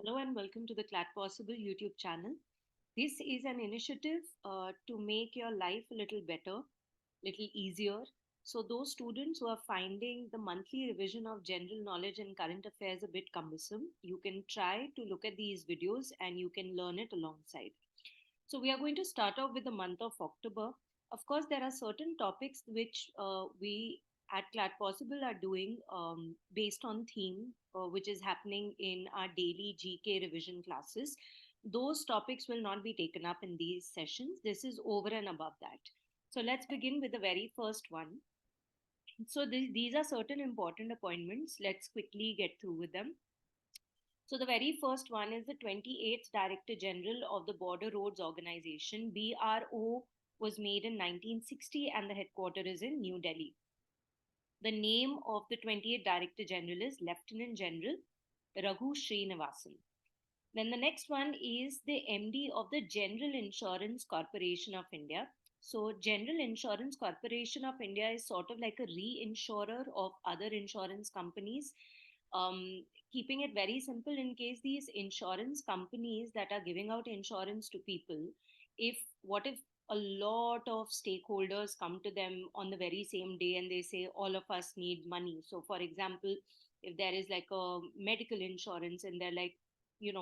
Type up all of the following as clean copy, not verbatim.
Hello and welcome to the Clat Possible YouTube channel. This is an initiative to make your life a little better, little easier. So those students who are finding the monthly revision of general knowledge and current affairs a bit cumbersome, you can try to look at these videos and you can learn it alongside. So we are going to start off with the month of October. Of course, there are certain topics which we at Clat Possible are doing based on theme, which is happening in our daily GK revision classes. Those topics will not be taken up in these sessions. This is over and above that. So let's begin with the very first one. So these are certain important appointments. Let's quickly get through with them. So the very first one is the 28th Director General of the Border Roads Organization. BRO was made in 1960 and the headquarters is in New Delhi. The name of the 28th Director General is Lieutenant General Raghu Srinivasan. Then the next one is the MD of the General Insurance Corporation of India. So General Insurance Corporation of India is sort of like a reinsurer of other insurance companies. Keeping it very simple, in case these insurance companies that are giving out insurance to people, if what if a lot of stakeholders come to them on the very same day and they say all of us need money. So for example, if there is like a medical insurance and they're like,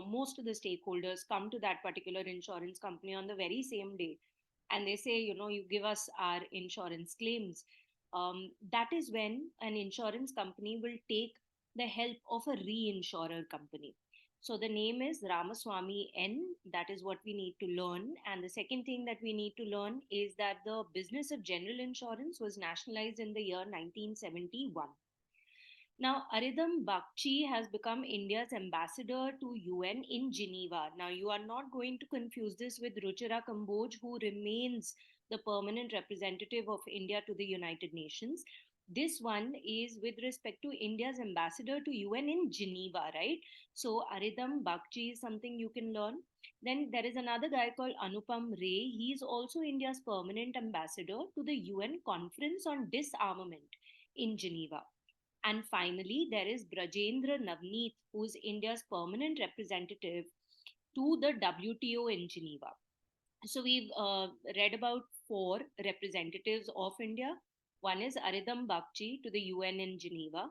most of the stakeholders come to that particular insurance company on the very same day and they say, you give us our insurance claims. That is when an insurance company will take the help of a reinsurer company. So the name is Ramaswamy N. That is what we need to learn. And the second thing that we need to learn is that the business of general insurance was nationalized in the year 1971. Now, Aridham Bakshi has become India's ambassador to UN in Geneva. Now, you are not going to confuse this with Ruchira Kamboj, who remains the permanent representative of India to the United Nations. This one is with respect to India's ambassador to UN in Geneva, right? So, Aridham Bakshi is something you can learn. Then there is another guy called Anupam Ray. He is also India's permanent ambassador to the UN Conference on Disarmament in Geneva. And finally, there is Brajendra Navneet, who is India's permanent representative to the WTO in Geneva. So we've read about four representatives of India. One is Aridham Bakshi to the UN in Geneva.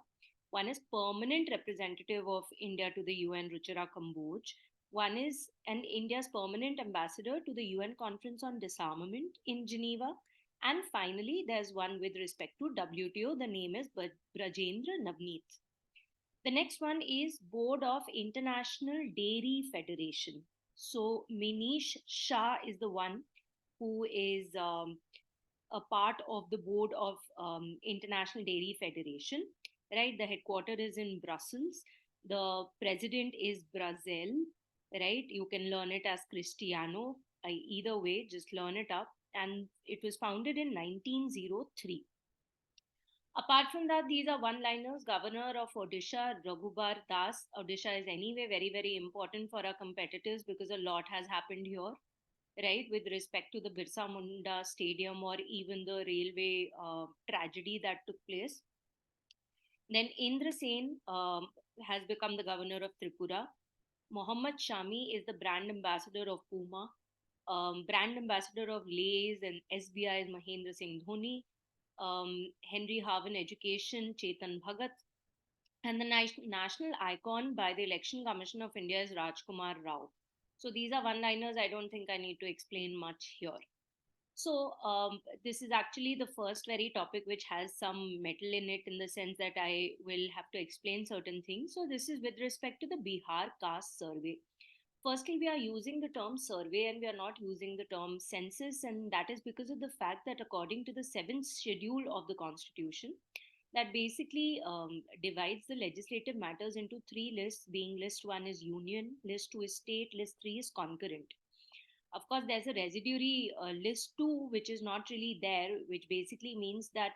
One is permanent representative of India to the UN, Ruchira Kamboj. One is an India's permanent ambassador to the UN Conference on Disarmament in Geneva. And finally, there's one with respect to WTO. The name is Brajendra Navneet. The next one is Board of International Dairy Federation. So Minish Shah is the one who is a part of the board of International Dairy Federation. Right, the headquarters is in Brussels. The president is Brazil. Right, you can learn it as Cristiano. Either way, just learn it up. And it was founded in 1903. Apart from that, these are one-liners. Governor of Odisha, Raghubar Das. Odisha is anyway very, very important for our competitors because a lot has happened here, right? With respect to the Birsa Munda Stadium or even the railway tragedy that took place. Then Indra Sen has become the governor of Tripura. Mohammad Shami is the brand ambassador of Puma. Brand ambassador of Lays and SBI is Mahendra Singh Dhoni. Henry Harvin Education, Chetan Bhagat. And the national icon by the Election Commission of India is Rajkumar Rao. So these are one-liners. I don't think I need to explain much here. So this is actually the first very topic which has some metal in it, in the sense that I will have to explain certain things. So this is with respect to the Bihar caste survey. Firstly, we are using the term survey and we are not using the term census, and that is because of the fact that according to the seventh schedule of the constitution, that basically divides the legislative matters into three lists, being list one is union, list two is state, list three is concurrent. Of course, there's a residuary list two, which is not really there, which basically means that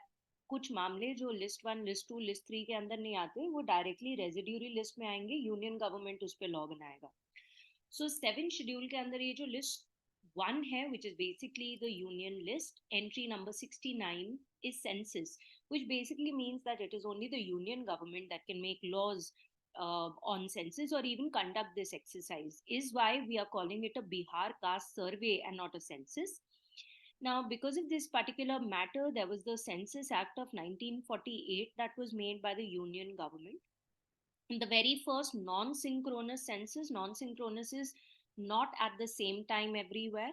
कुछ मामले जो list one list two list three के अंदर नहीं आते वो directly residuary list में आएंगे, यूनियन गवर्नमेंट उस पर लॉ बनाएगा. सो सेवन शेड्यूल के अंदर ये जो लिस्ट वन है, which is basically the union list, entry number 69 is census, which basically means that it is only the union government that can make laws on census or even conduct this exercise, is why we are calling it a Bihar caste survey and not a census. Now, because of this particular matter, there was the Census Act of 1948 that was made by the Union government. In the very first non-synchronous census, non-synchronous is not at the same time everywhere,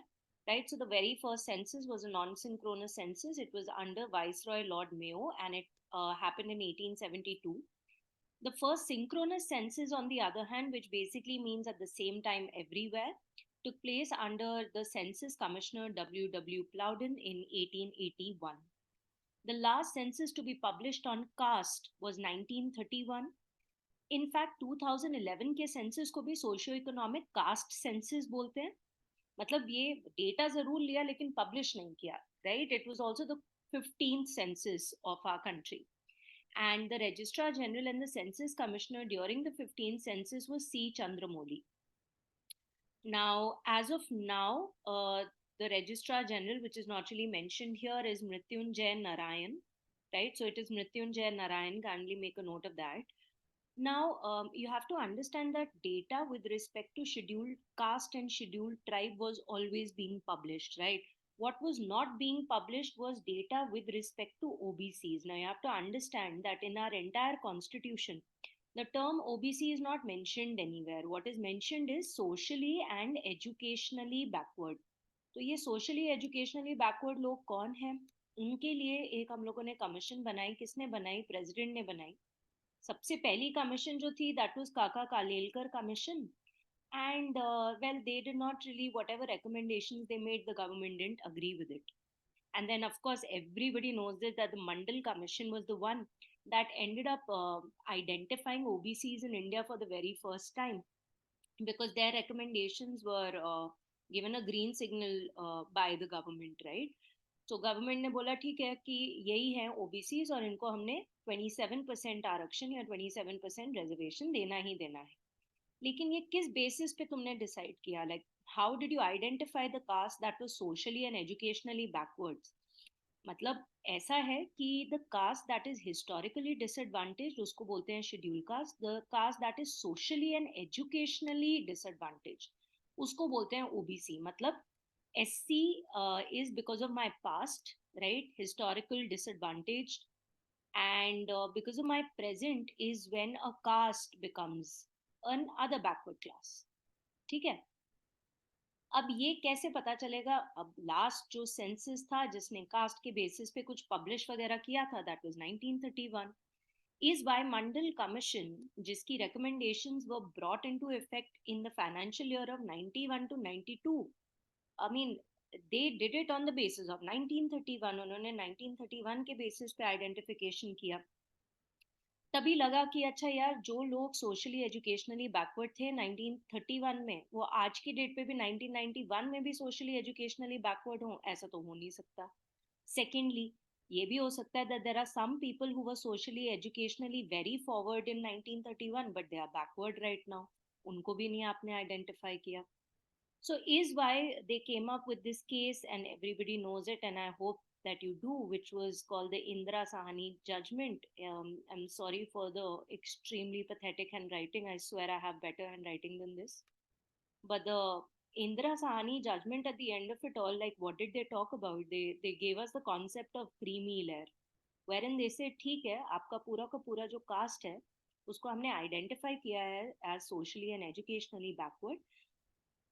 right? So the very first census was a non-synchronous census. It was under Viceroy Lord Mayo, and it happened in 1872. The first synchronous census, on the other hand, which basically means at the same time everywhere, took place under the Census Commissioner W. Plowden in 1881. The last census to be published on caste was 1931. In fact 2011 के census को भी socio economic caste census बोलते हैं. मतलब ये data जरूर लिया लेकिन पब्लिश नहीं किया, right? It was also the 15th census of our country, and the registrar general and the census commissioner during the 15th census was C Chandramouli. Now, as of now, the registrar general, which is not really mentioned here, is Mrityunjay Narayan, right? So it is Mrityunjay Narayan. Kindly make a note of that. Now, you have to understand that data with respect to scheduled caste and scheduled tribe was always being published, right? What was not being published was data with respect to OBCs. Now, you have to understand that in our entire constitution, the term OBC is not mentioned anywhere. What is mentioned is socially and educationally backward. तो ये socially educationally backward लोग कौन हैं? उनके लिए एक हम लोगों ने कमीशन बनाई. किसने बनाई? प्रेसिडेंट ने बनाई. सबसे पहली कमीशन जो थी, दैट वाज काका Kalelkar commission. And well, they did not really, whatever recommendations they made, the government didn't agree with it. And then of course everybody knows this, that the Mandal commission was the one that ended up identifying OBCs in India for the very first time, because their recommendations were given a green signal by the government, right? तो government ने बोला ठीक है कि यही है OBCs और इनको हमने 27% आरक्षण या 27% रिजर्वेशन देना ही देना है. लेकिन ये किस बेसिस पे तुमने डिसाइड किया? Like how did you identify the caste that was socially and educationally backwards? मतलब ऐसा है कि the caste that is historically disadvantage उसको बोलते हैं schedule caste. The caste that is socially and educationally disadvantage उसको बोलते हैं ओबीसी. मतलब SC is because of my past, right? Historical disadvantage. And because of my present is when a caste becomes another backward class. ठीक है? अब ये कैसे पता चलेगा? अब लास्ट जो सेंसस था जिसने कास्ट के बेसिस पे कुछ पब्लिश वगैरह किया था, that was 1931. is why Mandal Commission, जिसकी recommendations were brought into effect in the financial year of 91 to 92. I mean, they did it on the basis of 1931. उन्होंने 1931 के बेसिस पे आइडेंटिफिकेशन किया. तभी लगा कि अच्छा यार, जो लोग सोशली एजुकेशनली बैकवर्ड थे 1931 में, वो आज की डेट पे भी 1991 में भी सोशली एजुकेशनली बैकवर्ड हो, ऐसा तो हो नहीं सकता. सेकेंडली, ये भी हो सकता है that there are some people who were socially educationally very forward in 1931 but they are backward right now. उनको भी नहीं आपने आइडेंटिफाई किया. So is why they came up with this case, and everybody knows it, and I hope that you do, which was called the Indira Sahani judgment. I'm sorry for the extremely pathetic handwriting. I swear I have better handwriting than this. But the Indira Sahani judgment, at the end of it all, like what did they talk about? They gave us the concept of creamy layer, wherein they said, ठीक है, आपका पूरा का पूरा जो caste है, उसको हमने identify किया है as socially and educationally backward.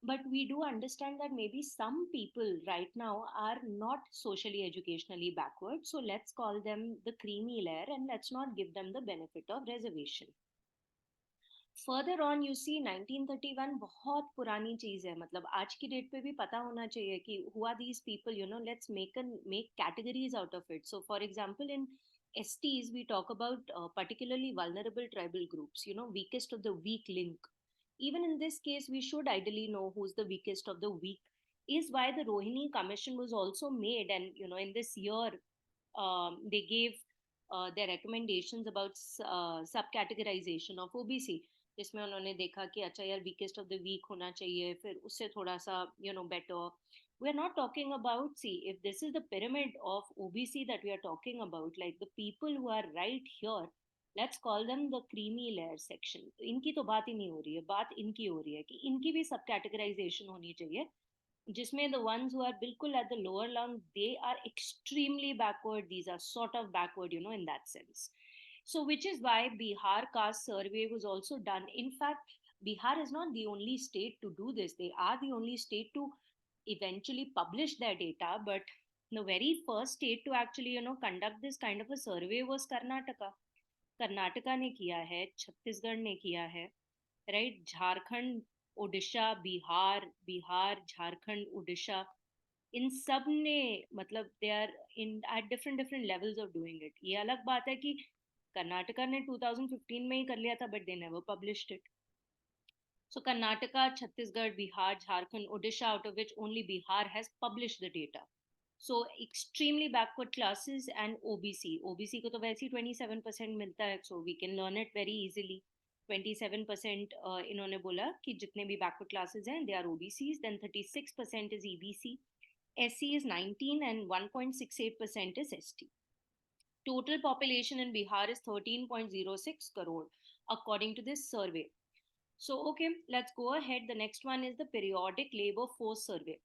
But we do understand that maybe some people right now are not socially educationally backward, so let's call them the creamy layer and let's not give them the benefit of reservation. Further on, you see 1931 बहुत पुरानी चीज है. मतलब आज की date पे भी पता होना चाहिए कि who are these people, you know, let's make categories out of it. So for example, in STs we talk about particularly vulnerable tribal groups, you know, weakest of the weak link. Even in this case, we should ideally know who's the weakest of the weak. Is why the Rohini Commission was also made, and you know, in this year, they gave their recommendations about subcategorization of OBC. जिसमें उन्होंने देखा कि अच्छा यार, weakest of the weak होना चाहिए, फिर उससे थोड़ा सा you know better. We are not talking about, see, if this is the pyramid of OBC that we are talking about, like the people who are right here, let's call them the creamy layer section. इनकी तो बात ही नहीं हो रही है, बात इनकी हो रही है कि इनकी भी सब कैटेगराइजेशन होनी चाहिए, जिसमें the ones who are बिल्कुल at the lower lung, they are extremely backward, these are sort of backward, in that sense. So which is why Bihar caste survey was also done. In fact, Bihar is not the only state to do this. They are the only state to eventually publish their data, but the very first state to actually conduct this kind of a survey was Karnataka. Karnataka ने किया है, छत्तीसगढ़ ने किया है, right, Jharkhand, Odisha, Bihar, Jharkhand, Orissa, इन सब ने, मतलब they are in at different different levels of doing it. ये अलग बात है कि कर्नाटका ने 2015 में ही कर लिया था, but they never published it. So Karnataka, Chhattisgarh, Bihar, Jharkhand, Odisha, out of which only Bihar has published the data. So extremely backward classes and OBC. OBC को तो वैसे ही 27% मिलता है, so we can learn it very easily. 27% इन्होंने बोला कि जितने भी backward classes हैं, they are OBCs. Then 36% is EBC. SC is 19 and 1.68% is ST. Total population in Bihar is 13.06 crore, according to this survey. So, okay, let's go ahead. The next one is the periodic labor force survey.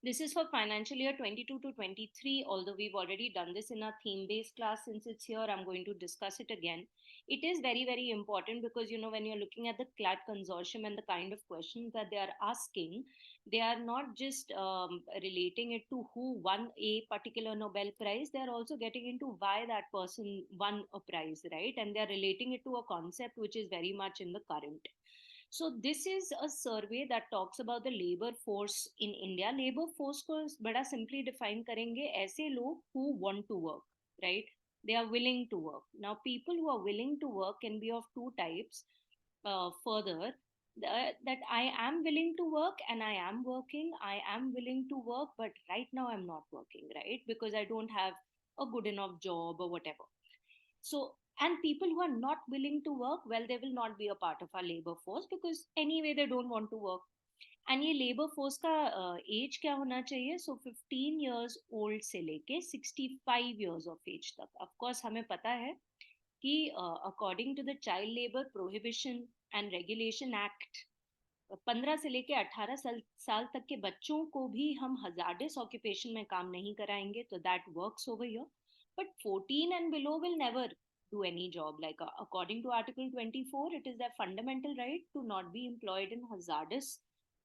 This is for financial year 22 to 23, although we've already done this in our theme-based class. Since it's here, I'm going to discuss it again. It is very, very important because, when you're looking at the CLAT consortium and the kind of questions that they are asking, they are not just relating it to who won a particular Nobel Prize, they are also getting into why that person won a prize, right? And they are relating it to a concept which is very much in the current. So this is a survey that talks about the labor force in India. Labor force को बड़ा simply define करेंगे ऐसे लोग who want to work, right? They are willing to work. Now, people who are willing to work can be of two types. Further, that I am willing to work and I am working. I am willing to work, but right now I'm not working, right? Because I don't have a good enough job or whatever. So, and people who are not willing to work, well, they will not be a part of our labor force because anyway they don't want to work. And ये labour force का as क्या होना चाहिए? सो 15 years old से लेके 65 years of age तक. Of course हमें पता है कि according to the child labour prohibition and regulation act, 15 से लेके 18 साल तक के बच्चों को भी हम हजार्डस ऑक्यूपेशन में काम नहीं कराएंगे, तो that works over here. But 14 and below will never do any job. Like according to Article 24, it is their fundamental right to not be employed in hazardous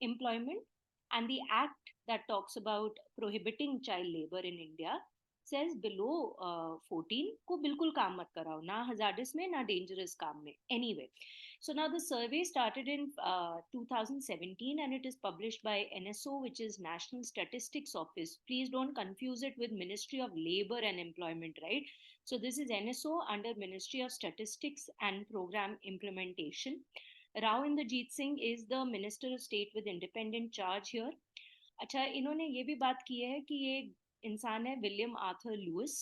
employment. And the act that talks about prohibiting child labor in India says below 14 को बिल्कुल काम मत कराओ, ना hazardous में ना dangerous काम में. Anyway, so now the survey started in 2017 and it is published by NSO, which is National Statistics Office. Please don't confuse it with Ministry of Labor and Employment, right? So this is NSO under Ministry of Statistics and Program Implementation. Rao Inderjeet Singh is the Minister of State with independent charge here. अच्छा, इन्होंने ये भी बात की है कि ये इंसान है William Arthur Lewis,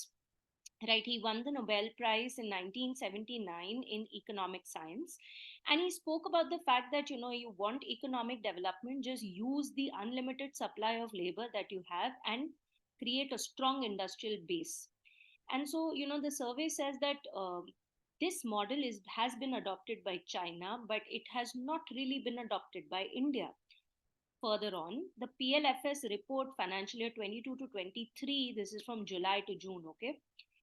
right? He won the Nobel Prize in 1979 in economic science, and he spoke about the fact that you want economic development, just use the unlimited supply of labor that you have and create a strong industrial base. And so the survey says that this model has been adopted by China, but it has not really been adopted by India. Further on, the PLFS report financial year 22 to 23, this is from July to June, okay?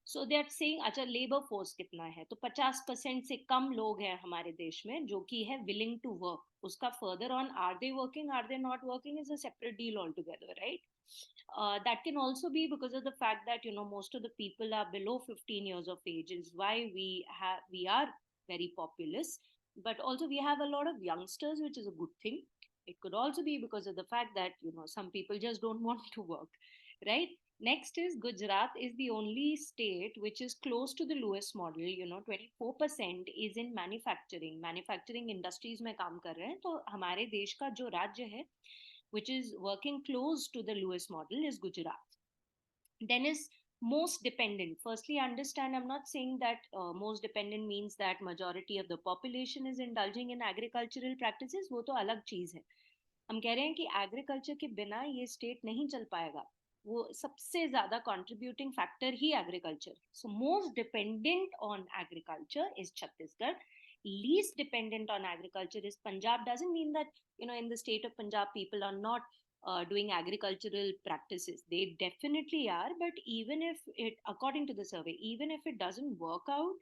So they are saying, अच्छा labour force कितना है, तो 50% से कम लोग हैं हमारे देश में जो कि है विलिंग टू वर्क. उसका further on are they working, are they not working is a separate deal all together, right? That can also be because of the fact that most of the people are below 15 years of age, is why we are very populous, but also we have a lot of youngsters, which is a good thing. It could also be because of the fact that some people just don't want to work, right? Next is Gujarat is the only state which is close to the Lewis model. 24% is in manufacturing industries में काम कर रहे हैं. तो हमारे देश का जो राज्य है which is working close to the Lewis model is Gujarat. Then is most dependent. Firstly, understand, I'm not saying that most dependent means that majority of the population is indulging in agricultural practices. वो तो अलग चीज है. हम कह रहे हैं कि एग्रीकल्चर के बिना ये स्टेट नहीं चल पाएगा. वो सबसे ज़्यादा contributing factor he agriculture. So most dependent on agriculture is Chhattisgarh. Least dependent on agriculture is Punjab. Doesn't mean that, you know, in the state of Punjab people are not doing agricultural practices. They definitely are, but even if it, according to the survey, even if it doesn't work out,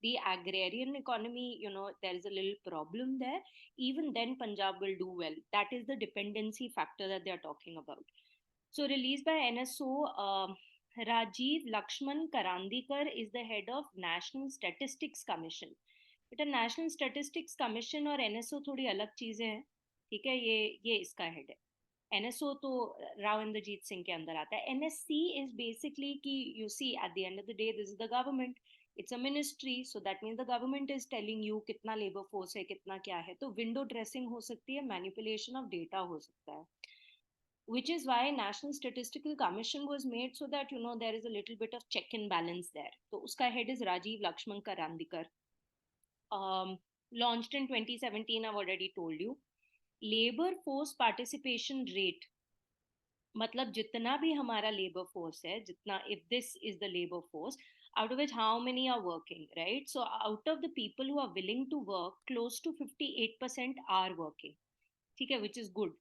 the agrarian economy, you know, there is a little problem there. Even then, Punjab will do well. That is the dependency factor that they are talking about. So, released by NSO, Rajiv Lakshman Karandikar is the head of National Statistics Commission. बेटा national statistics commission और NSO थोड़ी अलग चीजें हैं, ठीक है, ये इसका हेड है. एनएसओ तो राव इंद्रजीत सिंह के अंदर आता है. एनएससी इज बेसिकली कि you see at the end of the day this is the government, it's a ministry, so that means the government is telling you कितना लेबर फोर्स है, कितना क्या है. तो विंडो ड्रेसिंग हो सकती है, मैनिपुलेशन ऑफ डेटा हो सकता है, which is why National Statistical Commission was made, so that, you know, there is a little bit of check and balance there. So uska head is Rajiv Lakshman Karandikar. Launched in 2017, I've already told you. Labor force participation rate, मतलब जितना भी हमारा labor force है, जितना, if this is the labor force, out of which how many are working, right? So out of the people who are willing to work, close to 58% are working, ठीक है, which is good.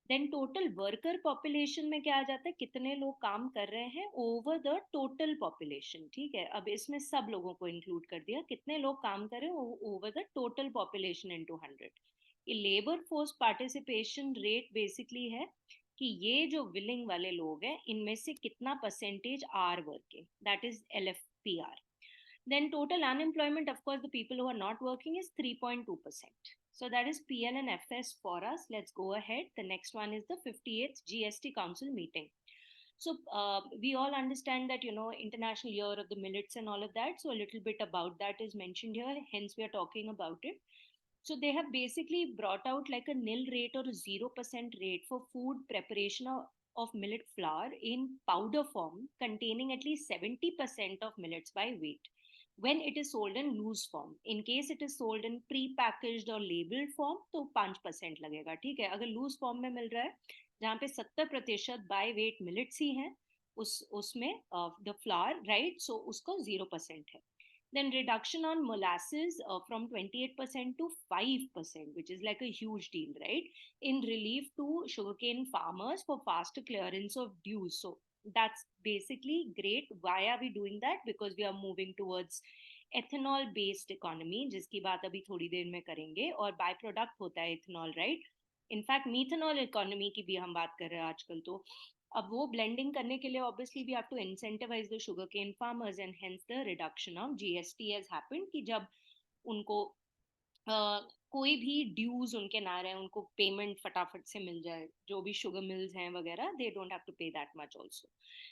Then total worker population में क्या आ जाता है, कितने लोग काम कर रहे हैं ओवर द टोटल पॉपुलेशन, ठीक है. अब इसमें सब लोगों को इंक्लूड कर दिया, कितने लोग काम कर रहे हैं over the total population into 100. ये labour force participation rate basically है कि ये जो विलिंग वाले लोग हैं इनमें से कितना percentage are working, that is LFPR. Then total unemployment, of course, the people who are not working is 3.2%. So that is PL and FS for us. Let's go ahead. The next one is the 58th GST Council meeting. So we all understand that, you know, International Year of the Millets and all of that. So a little bit about that is mentioned here. Hence, we are talking about it. So they have basically brought out like a nil rate or a 0% rate for food preparation of millet flour in powder form containing at least 70% of millets by weight when it is sold in loose form. In case it is sold in pre-packaged or labeled form, तो 5% लगेगा, ठीक है. अगर loose form में मिल रहा है जहाँ पे 70% बाय वेट मिलेट्स ही हैं, उसमें द फ्लावर, राइट, सो उसको 0% है. Then reduction on molasses from 28% to 5%, which is like a huge deal, right? In relief to sugarcane farmers for faster clearance of dues. So that's basically great. Why are we doing that? Because we are moving towards ethanol based economy, जिसकी बात अभी थोड़ी देर में करेंगे, और by product होता है ethanol, right. In fact methanol economy की भी हम बात कर रहे हैं आजकल. तो अब वो ब्लेंडिंग करने के लिए obviously we have to incentivize the sugar cane farmers, and hence the reduction of GST has happened कि जब उनको कोई भी ड्यूज उनके ना रहे, उनको पेमेंट फटाफट से मिल जाए, जो भी शुगर मिल्स हैं वगैरह, they don't have to pay that much also.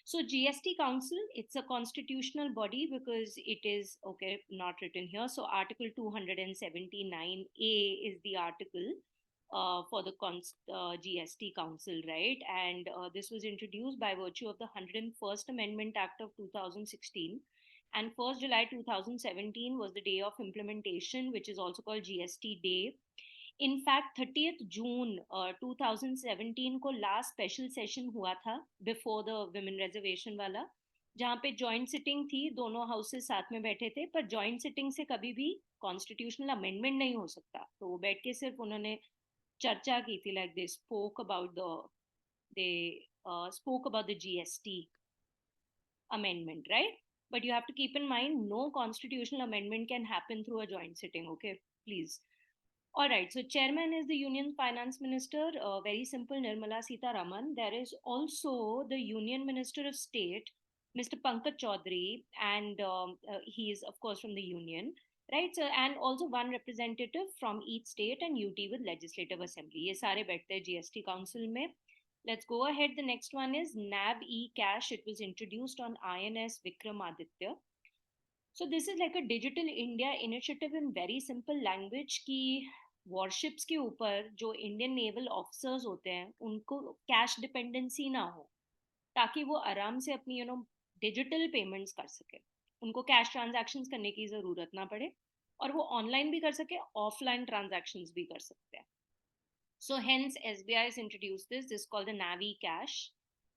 So GST council, it's a constitutional body because it is okay not written here. So article 279A is the article for the GST Council, right? And this was introduced by virtue of the 101st Amendment Act of 2016. And 1st July 2017 was the day of implementation, which is also called GST Day. In fact, 30th June 2017 को last special session हुआ था before the women reservation वाला, जहाँ पे joint sitting थी, दोनों houses साथ में बैठे थे. पर जॉइंट सिटिंग से कभी भी कॉन्स्टिट्यूशनल अमेंडमेंट नहीं हो सकता, तो वो बैठ के सिर्फ उन्होंने चर्चा की थी, like they spoke about the GST amendment, right? But you have to keep in mind, no constitutional amendment can happen through a joint sitting, okay? Please. All right, so chairman is the union finance minister, very simple, Nirmala Sitharaman. There is also the union minister of state, Mr. Pankaj Chaudhary, and he is of course from the union, right? So and also one representative from each state and UT with legislative assembly. ये सारे बैठते हैं GST council में. Let's go ahead. The next one is NAVEACH. It was introduced on INS Vikramaditya. So this is like a digital India initiative in very simple language कि warships के ऊपर जो Indian naval officers होते हैं उनको cash dependency ना हो, ताकि वो आराम से अपनी डिजिटल पेमेंट्स कर सके, उनको कैश ट्रांजैक्शंस करने की ज़रूरत ना पड़े, और वो ऑनलाइन भी कर सके, ऑफलाइन ट्रांजैक्शंस भी कर सकते हैं. So hence SBI has introduced this is called the NAVEACH.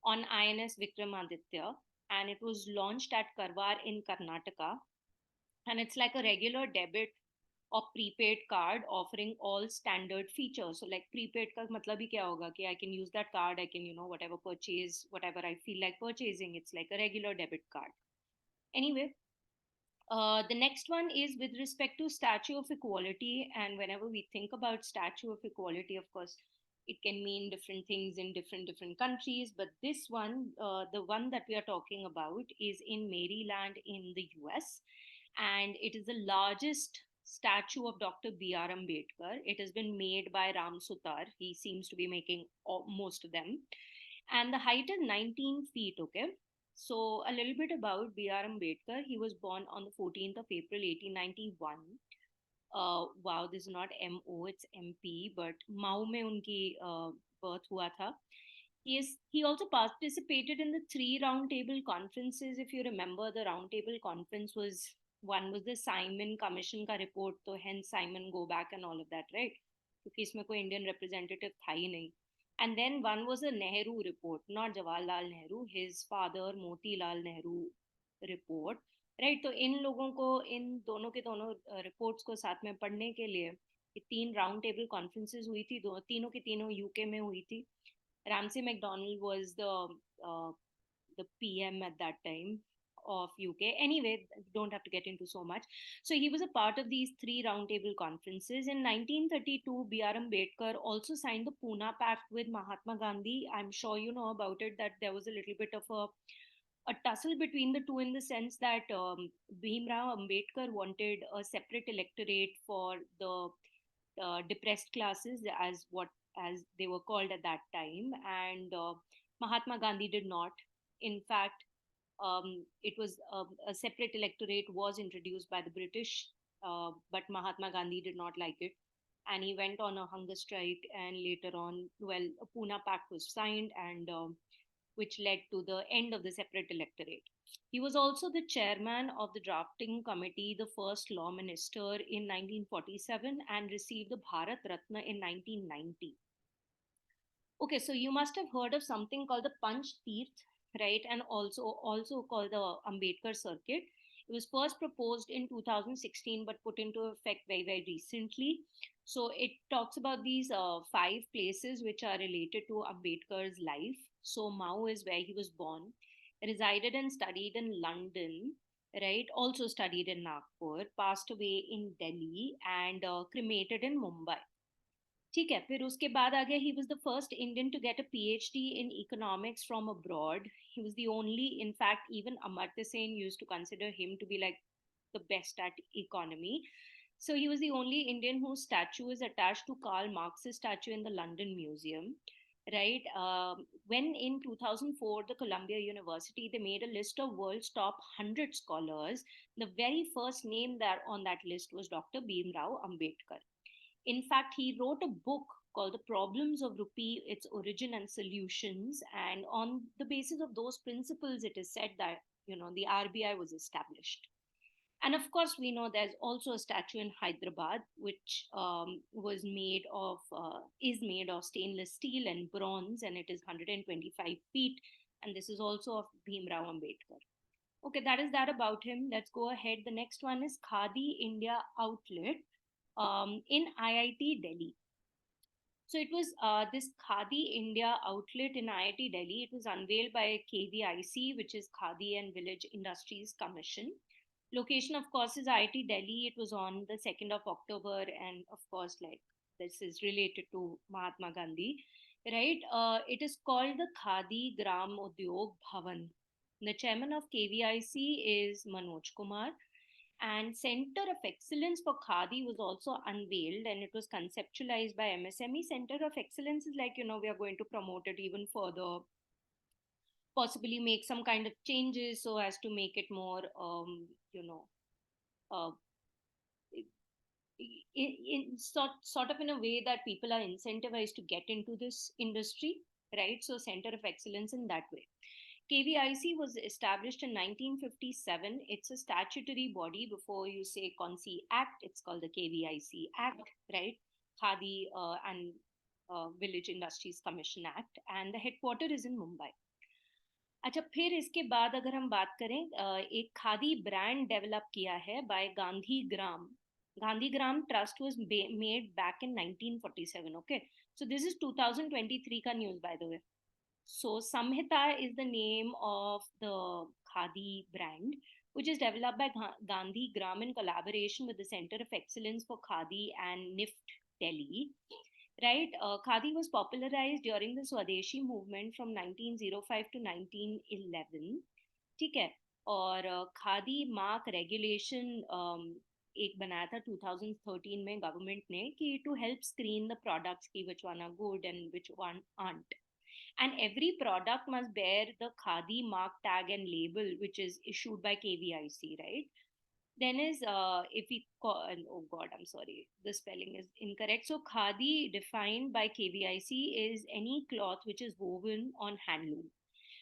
on INS Vikramaditya, and it was launched at Karwar in Karnataka. And it's like a regular debit or prepaid card offering all standard features. So like prepaid का मतलब ही क्या होगा कि I can use that card, I can, whatever purchase, whatever I feel like purchasing. It's like a regular debit card. Anyway, the next one is with respect to Statue of Equality. And whenever we think about Statue of Equality, of course, it can mean different things in different countries. But this one, the one that we are talking about, is in Maryland in the US, and it is the largest statue of Dr. B.R. Ambedkar. It has been made by Ram Sutar. He seems to be making most of them, and the height is 19 feet. Okay, so a little bit about B.R. Ambedkar. He was born on the 14th of April 1891. Wow, this is not MO, it's MP, but Mao में उनकी birth हुआ था. He also participated in the three roundtable conferences. If you remember, the roundtable conference was, one was the Simon Commission का report, तो hence Simon go back and all of that, right? क्योंकि इसमें कोई Indian representative था ही नहीं. And then one was a Nehru report, not Jawaharlal Nehru, his father Motilal Nehru report, right? तो इन लोगों को, इन दोनों के दोनों रिपोर्ट्स को साथ में पढ़ने के लिए ये तीन राउंड टेबल कॉन्फ्रेंसेस हुई थी, तीनों की तीनों यूके में हुई थी. Ramsay MacDonald was the PM at that time of UK. Anyway, don't have to get into so much. So he was a part of these three roundtable conferences. In 1932, B.R. Ambedkar also signed the Pune Pact with Mahatma Gandhi. I'm sure you know about it, that there was a little bit of a tussle between the two, in the sense that Bhimrao Ambedkar wanted a separate electorate for the depressed classes, as they were called at that time, and Mahatma Gandhi did not. In fact, it was a separate electorate was introduced by the British, but Mahatma Gandhi did not like it, and he went on a hunger strike. And later on, well, a Pune Pact was signed, and which led to the end of the separate electorate. He was also the chairman of the drafting committee, the first law minister in 1947, and received the Bharat Ratna in 1990. Okay, so you must have heard of something called the Panch Tirth, right? And also called the Ambedkar Circuit. It was first proposed in 2016, but put into effect very recently. So it talks about these five places which are related to Ambedkar's life. So Mao is where he was born, resided and studied in London, right? Also studied in Nagpur, passed away in Delhi, and cremated in Mumbai. ठीक है, फिर उसके बाद आ गया, he was the first Indian to get a PhD in economics from abroad. He was the only, in fact, even Amartya Sen used to consider him to be like the best at economy. So he was the only Indian whose statue is attached to Karl Marx's statue in the London Museum, right? When in 2004, the Columbia University, they made a list of world's top 100 scholars. The very first name that on that list was Dr. Bhimrao Ambedkar. In fact, he wrote a book called The Problems of Rupee, Its Origin and Solutions. And on the basis of those principles, it is said that, the RBI was established. And of course, we know there's also a statue in Hyderabad, which is made of stainless steel and bronze, and it is 125 feet. And this is also of Bhimrao Ambedkar. Okay, that is that about him. Let's go ahead. The next one is Khadi India Outlet in IIT Delhi. So it was this Khadi India outlet in IIT Delhi. It was unveiled by KVIC, which is Khadi and Village Industries Commission. Location, of course, is IIT Delhi. It was on the 2nd of October, and of course, like this is related to Mahatma Gandhi, right? It is called the Khadi Gram Udyog Bhavan. The chairman of KVIC is Manoj Kumar, and Center of Excellence for Khadi was also unveiled, and it was conceptualized by MSME. Center of Excellence is like, we are going to promote it even further, possibly make some kind of changes so as to make it more, uh, sort of in a way that people are incentivized to get into this industry, right? So Center of Excellence in that way. KVIC was established in 1957. It's a statutory body. Before you say Konsi Act, it's called the KVIC Act, right? Khadi and Village Industries Commission Act. And the headquarters is in Mumbai. अच्छा, फिर इसके बाद अगर हम बात करें, एक khadi brand develop किया है by Gandhigram. Gandhigram trust was made back in 1947. Okay, so this is 2023 का news by the way. So Samhita is the name of the Khadi brand, which is developed by Gandhi Gram in collaboration with the Center of Excellence for Khadi and NIFT Delhi. Right? Khadi was popularized during the Swadeshi movement from 1905 to 1911. ठीक है. और khadi mark regulation एक बनाया था 2013 में government ने, कि to help screen the products की which one are good and which one aren't. And every product must bear the Khadi mark tag and label, which is issued by KVIC, right? Then is if we call, oh god, I'm sorry, the spelling is incorrect. So Khadi defined by KVIC is any cloth which is woven on handloom.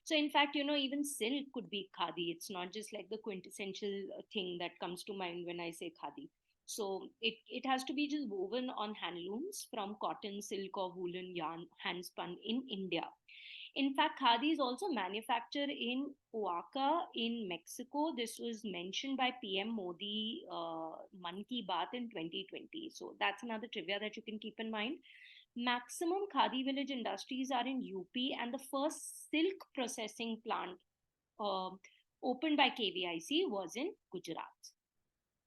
So in fact, even silk could be khadi. It's not just like the quintessential thing that comes to mind when I say khadi. So it has to be just woven on handlooms from cotton, silk, or woolen yarn, hand spun in India. In fact, khadi is also manufactured in Oaxaca in Mexico. This was mentioned by PM Modi Man Ki Baat in 2020. So that's another trivia that you can keep in mind. Maximum khadi village industries are in UP, and the first silk processing plant uh, opened by KVIC was in Gujarat.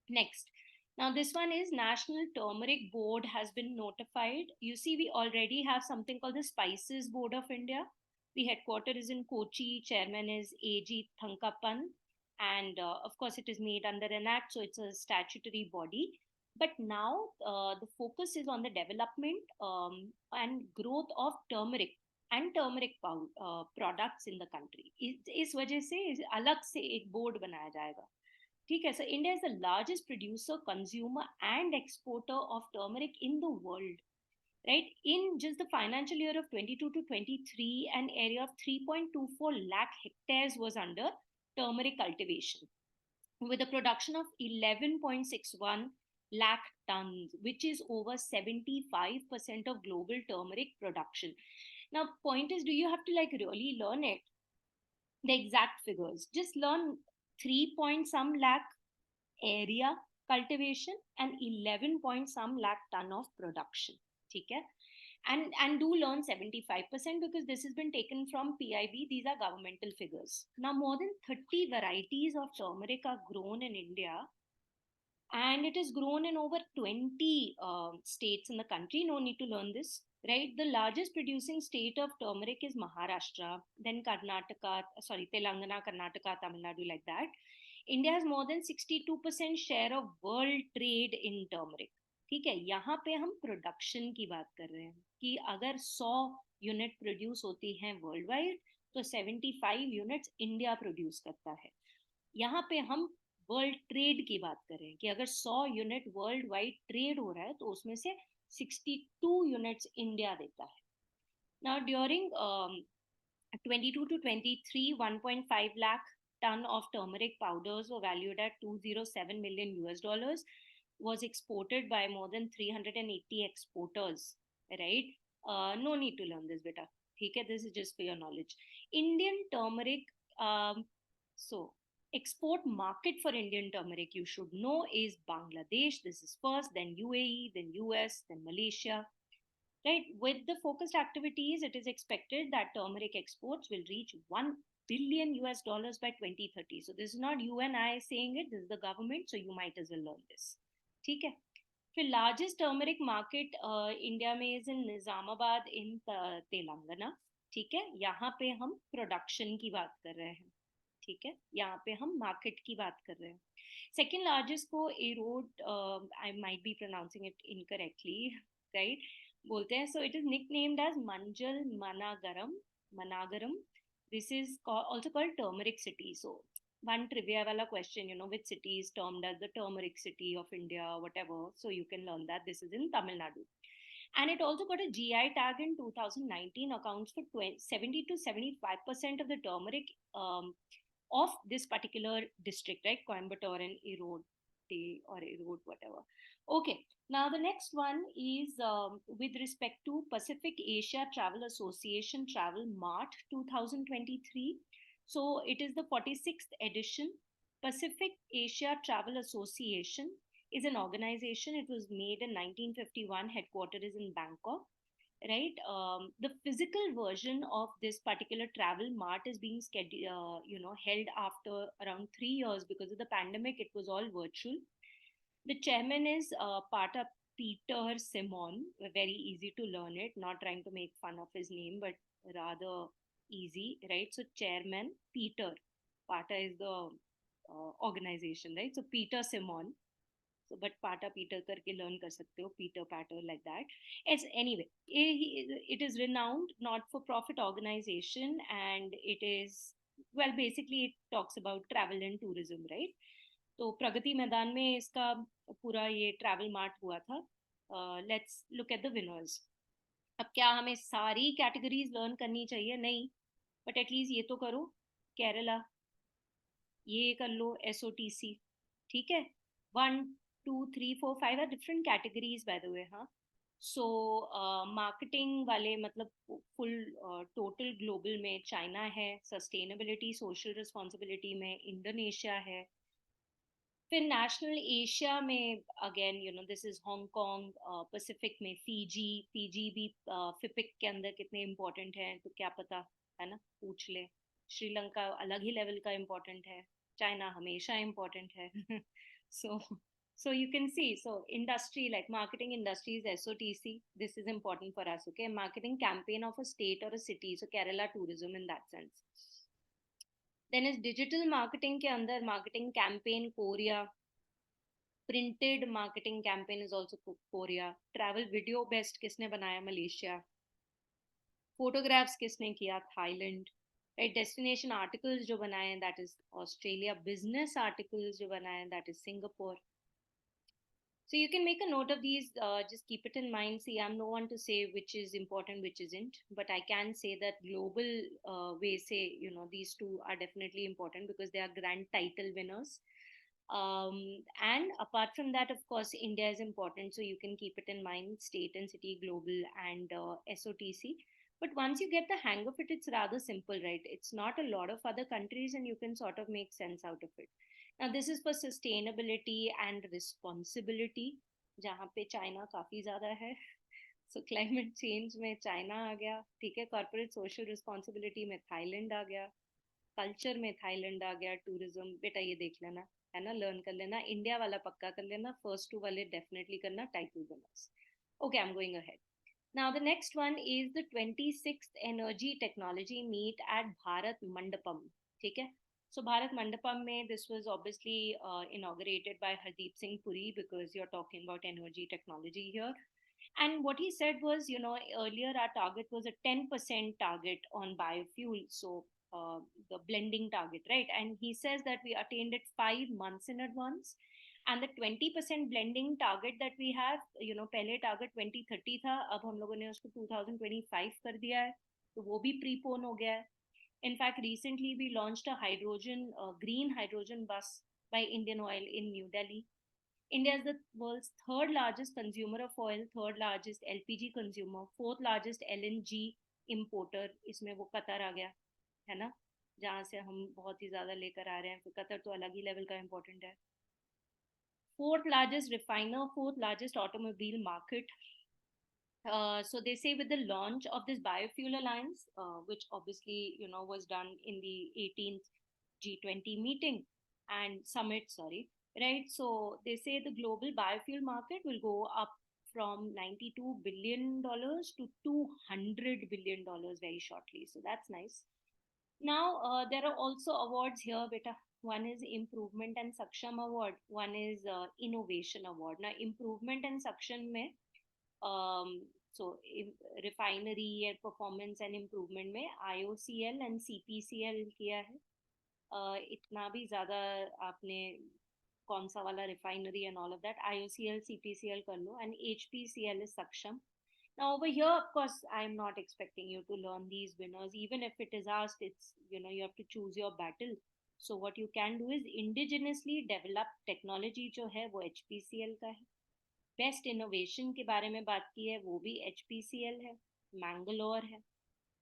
Next. Now, this one is National Turmeric Board has been notified. You see, we already have something called the Spices Board of India. The headquarters is in Kochi. Chairman is A.G. Thankappan. And of course, it is made under an act, so it's a statutory body. But now the focus is on the development and growth of turmeric and turmeric products in the country. इस वजह से अलग से एक board बनाया जाएगा. ठीक है. So India is the largest producer, consumer, and exporter of turmeric in the world. Right? In just the financial year of 22 to 23, an area of 3.24 lakh hectares was under turmeric cultivation, with a production of 11.61 lakh tons, which is over 75% of global turmeric production. Now, point is, do you have to like really learn it? The exact figures. Just learn 3 point some lakh area cultivation and 11 point some lakh ton of production. Okay? And do learn 75%, because this has been taken from PIB. These are governmental figures. Now, more than 30 varieties of turmeric are grown in India, and it is grown in over 20 states in the country. No need to learn this, right? The largest producing state of turmeric is Maharashtra, then Telangana, Karnataka, Tamil Nadu, like that. India has more than 62% share of world trade in turmeric. ठीक है. यहाँ पे हम production की बात कर रहे हैं कि अगर 100 यूनिट प्रोड्यूस होती हैं वर्ल्ड वाइड, तो 75 यूनिट्स इंडिया प्रोड्यूस करता है. यहाँ पे हम वर्ल्ड ट्रेड की बात कर रहे हैं कि अगर 100 यूनिट वर्ल्ड वाइड ट्रेड हो रहा है, तो उसमें से 62 यूनिट्स इंडिया देता है. Now during 22 to 23, 1.5 lakh ton of turmeric powders were valued at 207 million US dollars, was exported by more than 380 exporters, right? No need to learn this, beta. Okay, this is just for your knowledge. Indian turmeric, so export market for Indian turmeric, you should know, is Bangladesh. This is first, then UAE, then US, then Malaysia. Right? With the focused activities, it is expected that turmeric exports will reach 1 billion US dollars by 2030. So this is not you and I saying it, this is the government, so you might as well learn this. ठीक है. फिर largest turmeric market India में is in Nizamabad in Telangana. ठीक है. यहाँ पे हम production की बात कर रहे हैं. ठीक है. यहाँ पे हम मार्केट की बात कर रहे हैं. Second largest को erode, I might be pronouncing it incorrectly, right? बोलते हैं. So it is nicknamed as Manjal Managaram. This is also called turmeric city. So one trivia wala question, which city is termed as the turmeric city of India, whatever. So you can learn that. This is in Tamil Nadu. And it also got a GI tag in 2019, accounts for 70 to 75% of the turmeric of this particular district, right? Coimbatore and Erode, whatever. Okay, now the next one is with respect to Pacific Asia Travel Association Travel Mart 2023. So it is the 46th edition. Pacific Asia Travel Association is an organization. It was made in 1951. Headquarters is in Bangkok, right? The physical version of this particular travel mart is being scheduled, held after around 3 years because of the pandemic. It was all virtual. The chairman is Pata Peter Simon. Very easy to learn it. Not trying to make fun of his name, but rather easy, right? So chairman Peter. Pata is the organization, right? So Peter Simon. So, but Pata Peter करके learn कर सकते हो, Peter Patter like that. As anyway, it is renowned not-for-profit organization, and it is, well, basically it talks about travel and tourism, right? तो प्रगति मैदान में इसका पूरा ये travel mart हुआ था. Let's look at the winners. अब क्या हमें सारी कैटेगरीज लर्न करनी चाहिए? नहीं, बट एटलीस्ट ये तो करो. केरला, ये कर लो. SOTC, ठीक है. 1 2 3 4 5 are different categories by the way. हाँ. सो मार्केटिंग वाले मतलब फुल टोटल ग्लोबल में चाइना है. सस्टेनेबिलिटी सोशल रिस्पॉन्सिबिलिटी में इंडोनेशिया है. फिर नेशनल एशिया में again this is Hong Kong. Pacific में फीजी. फीजी भी फिपिक के अंदर कितने इम्पोर्टेंट हैं तो क्या पता, है ना, पूछ ले. श्रीलंका अलग ही लेवल का इम्पोर्टेंट है. चाइना हमेशा इम्पोर्टेंट है. so you can see, so industry like marketing industries, SOTC, this is important for us. Okay, marketing campaign of a state or a city, so Kerala tourism in that sense. Then is digital marketing के अंदर marketing campaign Korea. Printed marketing campaign is also Korea. Travel video best किसने बनाया? Malaysia. Photographs किसने किया? Thailand. Right, destination articles जो बनाए हैं, that is Australia. Business articles जो बनाए हैं, that is Singapore. So you can make a note of these, just keep it in mind. See, I'm no one to say which is important, which isn't, but I can say that global way say, these two are definitely important because they are grand title winners. And apart from that, of course, India is important. So you can keep it in mind, state and city, global, and SOTC. But once you get the hang of it, it's rather simple, right? It's not a lot of other countries and you can sort of make sense out of it. Now, this is for sustainability and responsibility, जहाँ पे China काफ़ी ज़्यादा है. So climate change में China आ गया, ठीक है. Corporate social responsibility में थाईलैंड आ गया. Culture में थाईलैंड आ गया. Tourism, बेटा ये देख लेना, है ना, learn कर लेना. India वाला पक्का कर लेना. First two वाले definitely करना. Title winners. Okay, I'm going ahead. Now, the next one is the 26th Energy Technology Meet at Bharat Mandapam. ठीक है. So Bharat Mandapam mein, this was obviously inaugurated by Hardeep Singh Puri because you're talking about energy technology here. And what he said was, earlier our target was a 10% target on biofuel. So the blending target, right? And he says that we attained it 5 months in advance. And the 20% blending target that we have, पहले target 2030 था, अब हम लोगों ने उसको 2025 कर दिया है, तो वो भी prepone हो गया है. In fact, recently we launched a green hydrogen bus by Indian Oil in New Delhi. India is the world's third largest consumer of oil, third largest LPG consumer, fourth largest LNG importer. इसमें वो Qatar आ गया, है ना, जहाँ से हम बहुत ही ज़्यादा लेकर आ रहे हैं. फिर कतर तो अलग ही लेवल का इम्पोर्टेंट है. Fourth largest refiner, fourth largest automobile market. So they say with the launch of this biofuel alliance, which obviously was done in the 18th G20 meeting and summit, sorry, right? So they say the global biofuel market will go up from $92 billion to $200 billion very shortly. So that's nice. Now there are also awards here, beta. One is Improvement and Saksham Award. One is Innovation Award. Now Improvement and Saksham में so refinery and performance and improvement में IOCL and CPCL किया है. इतना भी ज़्यादा आपने कौन सा वाला refinery and all of that, IOCL CPCL कर लो, and HPCL is Saksham. Now over here, of course, I'm not expecting you to learn these winners. Even if it is asked, it's you have to choose your battle. So what you can do is indigenously develop technology जो है वो HPCL का है. Best innovation के बारे में बात की है, वो भी HPCL है. मैंगलोर है,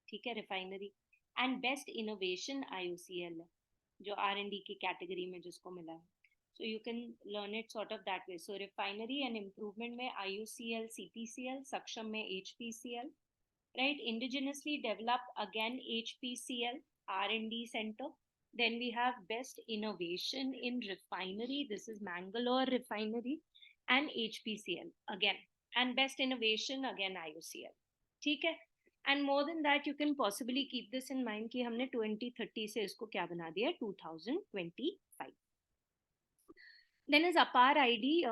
ठीक है, refinery. And best innovation IOCL है, जो R&D की कैटेगरी में जिसको मिला है. So you can learn it sort of that way. So refinery and improvement में IOCL, CPCL, Saksham में HPCL, right? Indigenously developed again HPCL, R&D center. Then we have best innovation in refinery. This is Mangalore refinery and HPCL again. And best innovation again IOCL. ठीक है? And more than that, you can possibly keep this in mind कि हमने 2030 से इसको क्या बना दिया 2025. Then is Apar ID.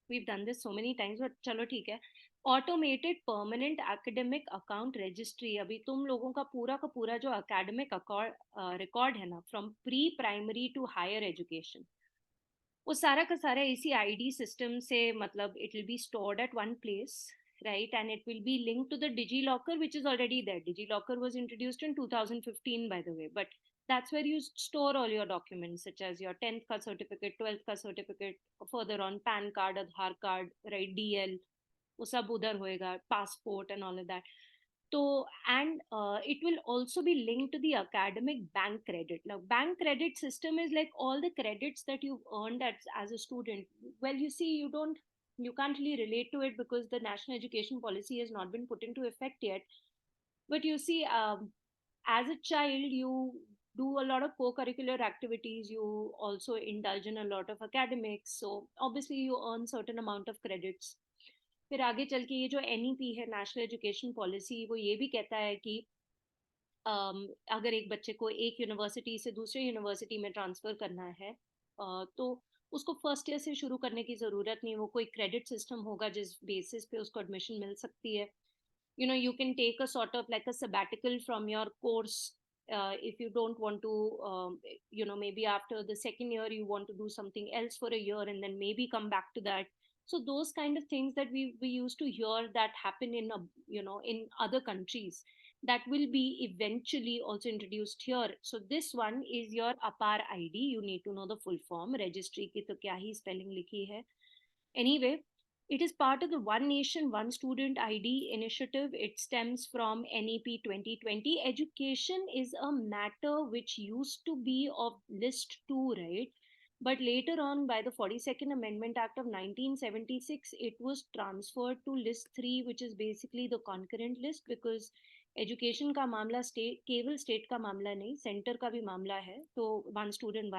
We've done this so many times, but चलो ठीक है. Automated permanent academic account registry. अभी तुम लोगों का पूरा जो academic record है ना, from pre-primary to higher education, वो सारा का सारा इसी ID system से मतलब it will be stored at one place, right? And it will be linked to the DigiLocker, which is already there. DigiLocker was introduced in 2015, by the way, but that's where you store all your documents, such as your 10th ka certificate, 12th ka certificate, further on PAN card, Aadhaar card, right? DL, वो सब उधर होएगा, passport and all of that. So, and it will also be linked to the academic bank credit. Now, bank credit system is like all the credits that you've earned as a student. Well, you see, you can't really relate to it because the national education policy has not been put into effect yet. But you see, as a child, you do a lot of co-curricular activities. You also indulge in a lot of academics. So obviously, you earn certain amount of credits. फिर आगे चल के ये जो NEP है, national education policy, वो ये भी कहता है कि अगर एक बच्चे को एक यूनिवर्सिटी से दूसरे यूनिवर्सिटी में ट्रांसफ़र करना है, तो उसको फर्स्ट ईयर से शुरू करने की ज़रूरत नहीं, वो कोई क्रेडिट सिस्टम होगा जिस बेसिस पे उसको एडमिशन मिल सकती है. You can take a sort of like a sabbatical from your course, if you don't want to, maybe after the second year you want to do something else for a year and then maybe come back to that. So those kind of things that we used to hear that happen in in other countries, that will be eventually also introduced here. So this one is your Apar ID. You need to know the full form. Registry की तो क्या ही spelling लिखी है. Anyway, it is part of the One Nation, One Student ID initiative. It stems from NEP 2020. Education is a matter which used to be of list 2, right? But later on, by the 42nd Amendment Act of 1976, it was transferred to list 3, which is basically the concurrent list, because education का मामला state, केवल state का मामला नहीं, centre का भी मामला है. तो one student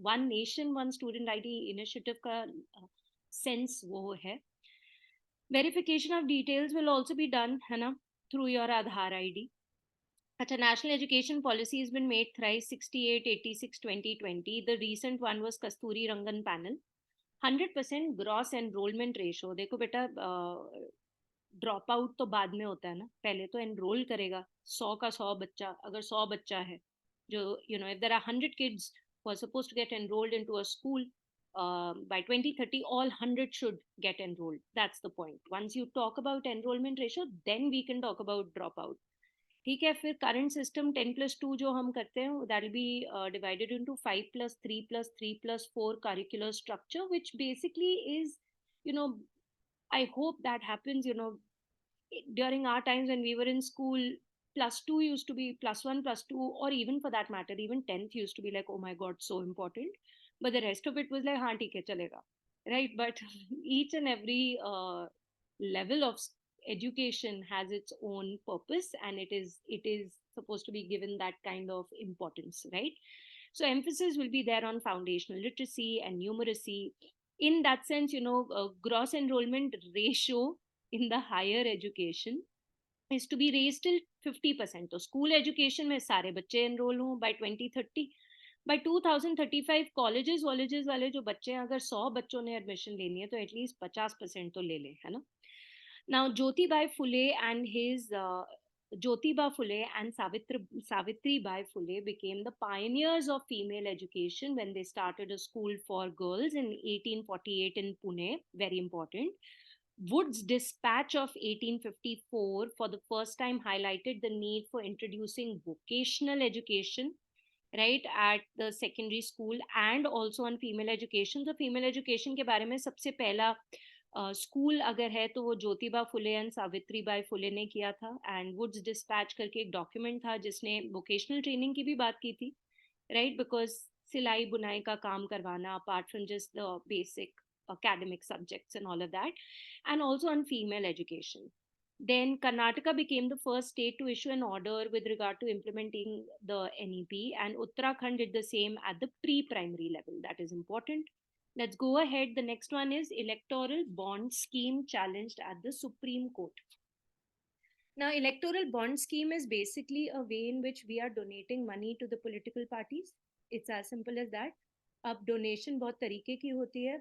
one nation one student ID initiative का सेंस वो है. Verification of details will also be done, है ना, थ्रू योर आधार ID. अच्छा, national education policy has been made thrice, 68, 86, 2020. The recent one was Kasturi Rangan panel. 100% gross enrollment ratio. देखो बेटा, drop out तो बाद में होता है ना, पहले तो एनरोल करेगा 100 का 100 बच्चा. अगर 100 बच्चा है जो if there are 100 kids who are supposed to get enrolled into a school, by 2030 all 100 should get enrolled. That's the point. Once you talk about enrollment ratio, then we can talk about dropout. ठीक है. फिर current system 10+2 जो हम करते हैं, that will be divided into 5+3+3+4 curricular structure, which basically is, you know I hope that happens. During our times when we were in school, +2 used to be +1, +2, or even for that matter, even 10th used to be like, oh my God, so important. But the rest of it was like, हाँ ठीक है चलेगा, right? But each and every level of education has its own purpose, and it is supposed to be given that kind of importance, right? So emphasis will be there on foundational literacy and numeracy. In that sense, gross enrollment ratio in the higher education is to be raised till 50%. So school education में सारे बच्चे enroll हों by 2030. By 2035, colleges वाले जो बच्चे हैं, अगर 100 बच्चों ने एडमिशन लेनी है तो एटलीस्ट 50% तो ले लें, है ना. Now, Jyotibai Phule and Jyotiba Phule and Savitri Bai Phule became the pioneers of female education when they started a school for girls in 1848 in Pune. Very important. Wood's dispatch of 1854 for the first time highlighted the need for introducing vocational education, right, at the secondary school, and also on female education. So female education के बारे में सबसे पहला school अगर है तो वो Jyotiba Phule and Savitri by फुले ने किया था, एंड वुड्स डिस्पैच करके एक डॉक्यूमेंट था जिसने वोकेशनल ट्रेनिंग की भी बात की थी, राइट, बिकॉज सिलाई बुनाई का काम करवाना apart from just the basic academic subjects and all of that, and also on female education. Then Karnataka became the first state to issue an order with regard to implementing the NEP, and Uttarakhand did the same at the pre-primary level. That is important. Let's go ahead. The next one is electoral bond scheme challenged at the Supreme Court. Now, electoral bond scheme is basically a way in which we are donating money to the political parties. It's as simple as that. अब donation बहुत तरीके की होती है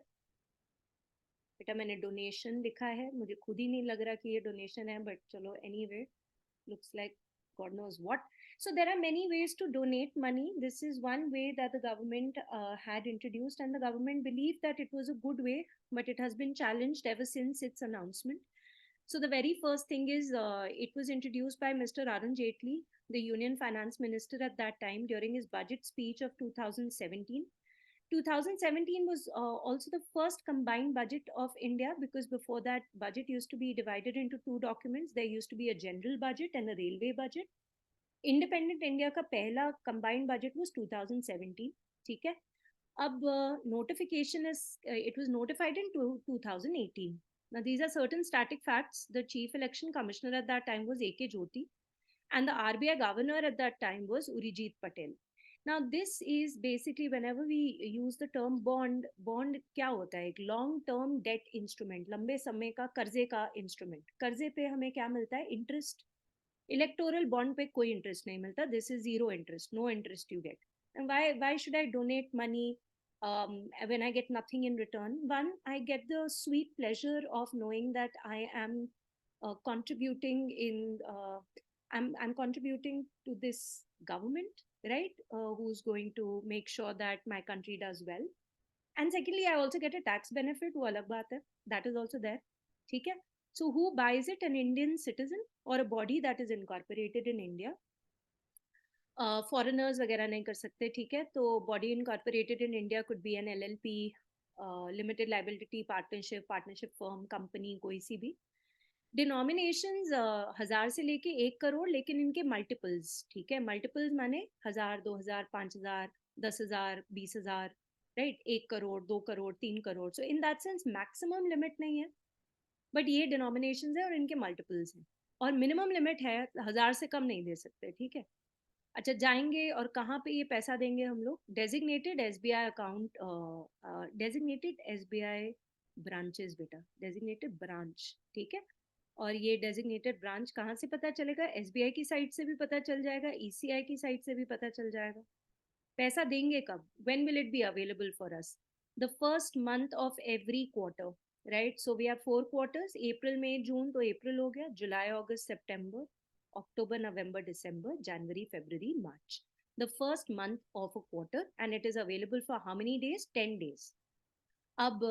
बेटा, मैंने donation लिखा है, मुझे खुद ही नहीं लग रहा कि ये डोनेशन है, बट चलो anyway, looks like God knows what. So there are many ways to donate money. This is one way that the government had introduced, and the government believed that it was a good way, but it has been challenged ever since its announcement. So the very first thing is it was introduced by Mr. Arun Jaitley, the Union Finance Minister at that time, during his budget speech of 2017. 2017 was also the first combined budget of India, because before that budget used to be divided into two documents. There used to be a general budget and a railway budget. Independent India का पहला combined budget was 2017. ठीक है, अब notification is it was notified in 2018. Now these are certain static facts. The chief election commissioner at that time was A.K. Jyoti, and the RBI governor at that time was Urijit Patel. Now this is basically, whenever we use the term bond, bond क्या होता है? एक long term debt instrument, लंबे समय का कर्जे का instrument. कर्जे पे हमें क्या मिलता है? Interest. Electoral bond पे कोई interest नहीं मिलता. This is zero interest, no interest you get. And why should I donate money when I get nothing in return? One, I get the sweet pleasure of knowing that I am contributing in I'm contributing to this government, right? Who's going to make sure that my country does well. And secondly, I also get a tax benefit. वो अलग बात है. That is also there. ठीक है? So who buys it? An Indian citizen or a body that is incorporated in India. Foreigners वगैरह नहीं कर सकते, ठीक है? तो body incorporated in India could be an LLP, limited liability partnership, partnership firm, company, कोई सी भी. डिनोमिनेशंस 1000 से लेके 1 करोड़, लेकिन इनके मल्टीपल्स, ठीक है? मल्टीपल्स माने 1000, 2000, 5000, 10000, 20000, right? 1 crore, 2 crore, 3 crore. So in that sense maximum limit नहीं है, बट ये डिनोमिनेशंस है और इनके मल्टीपल्स हैं, और मिनिमम लिमिट है 1000 से कम नहीं दे सकते, ठीक है? अच्छा, जाएंगे और कहाँ पे ये पैसा देंगे हम लोग? Designated SBI account, designated SBI branches बेटा, डेजिग्नेटेड ब्रांच, ठीक है? और ये डेजिग्नेटेड ब्रांच कहाँ से पता चलेगा? एसबीआई की साइट से भी पता चल जाएगा, ईसीआई की साइट से भी पता चल जाएगा. पैसा देंगे कब? When will it be available for us? The first month of every quarter, right? So we have 4 quarters, April May June, तो अप्रैल हो गया, जुलाई अगस्त सितंबर, October, November, December, January, February, March. The first month of a quarter, and it is available for how many days? 10 days. अब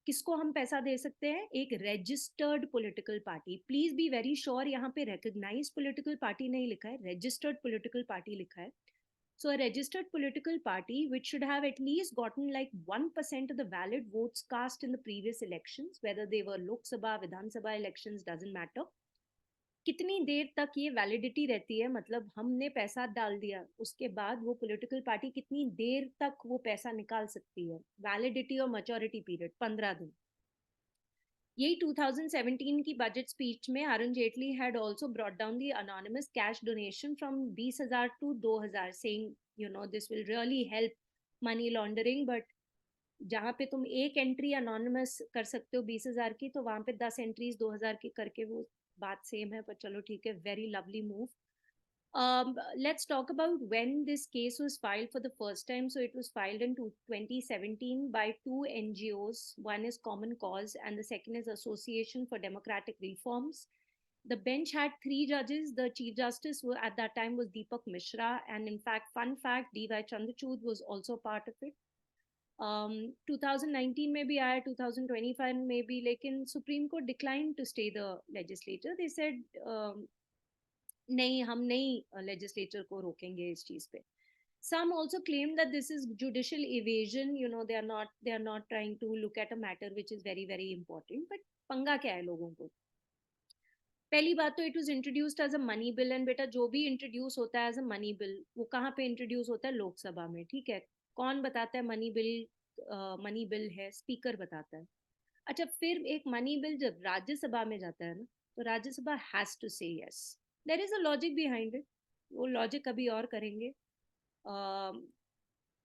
किसको हम पैसा दे सकते हैं? एक registered political party. Please be very sure, यहाँ पे recognized political party नहीं लिखा है, registered political party लिखा है. So a registered political party which should have at least gotten like 1% of the valid votes cast in the previous elections, whether they were Lok Sabha, Vidhan Sabha elections, doesn't matter. कितनी देर तक ये validity रहती है? मतलब हमने पैसा डाल दिया, उसके बाद वो पॉलिटिकल पार्टी कितनी देर तक वो पैसा निकाल सकती है? वैलिडिटी और मैच्योरिटी पीरियड 15 दिन. यही 2017 की बजट स्पीच में Arun Jaitley had also brought down the anonymous cash donation from 20,000 to 2,000, saying you know this will really help money laundering. But जहाँ पे तुम एक एंट्री अनोनिमस कर सकते हो 20,000 की, तो वहाँ पे 10 एंट्रीज 2,000 की करके वो बात सेम है, पर चलो ठीक है. Very lovely move. Let's talk about when this case was filed for the first time. So it was filed in 2017 by two NGOs. One is Common Cause and the second is Association for Democratic Reforms. The bench had 3 judges. The Chief Justice at that time was Deepak Mishra, and in fact, fun fact, D.Y. Chandrachud was also part of it. 2019 में भी आया, 2025 में भी, लेकिन Supreme Court declined to stay the legislature. They said नहीं, हम नहीं legislature को रोकेंगे इस चीज पे. Some also claim that this is judicial evasion. You know, they are not trying to look at a matter which is very very important. But पंगा क्या है लोगों को? पहली बात तो it was introduced as a money bill, and बेटा जो भी इंट्रोड्यूस होता है एज अ मनी बिल वो कहाँ पे इंट्रोड्यूस होता है? लोकसभा में, ठीक है? कौन बताता है मनी बिल है? स्पीकर बताता है। अच्छा, फिर एक मनी बिल जब राज्यसभा में जाता है ना, तो Rajya Sabha has to say yes. There is a logic behind it, वो लॉजिक कभी और करेंगे।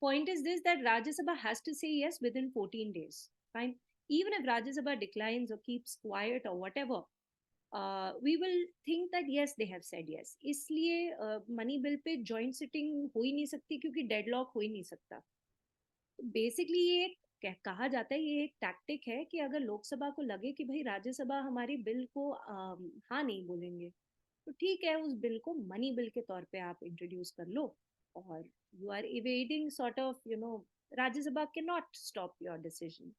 Point is this, that Rajya Sabha has to say yes within 14 days. Fine. Even if Rajya Sabha declines or keeps quiet or whatever, we will think that yes, they have said yes. इसलिए money bill pay joint sitting हो ही नहीं सकती, क्योंकि deadlock हो ही नहीं सकता। Basically ये कहा जाता है, ये एक टैक्टिक है कि अगर लोकसभा को लगे कि भाई राज्यसभा हमारी बिल को हाँ नहीं बोलेंगे, तो ठीक है, उस बिल को मनी बिल के तौर पे आप इंट्रोड्यूस कर लो, और you are evading sort of, you know, Rajya Sabha के नॉट स्टॉप योर डिसीजन।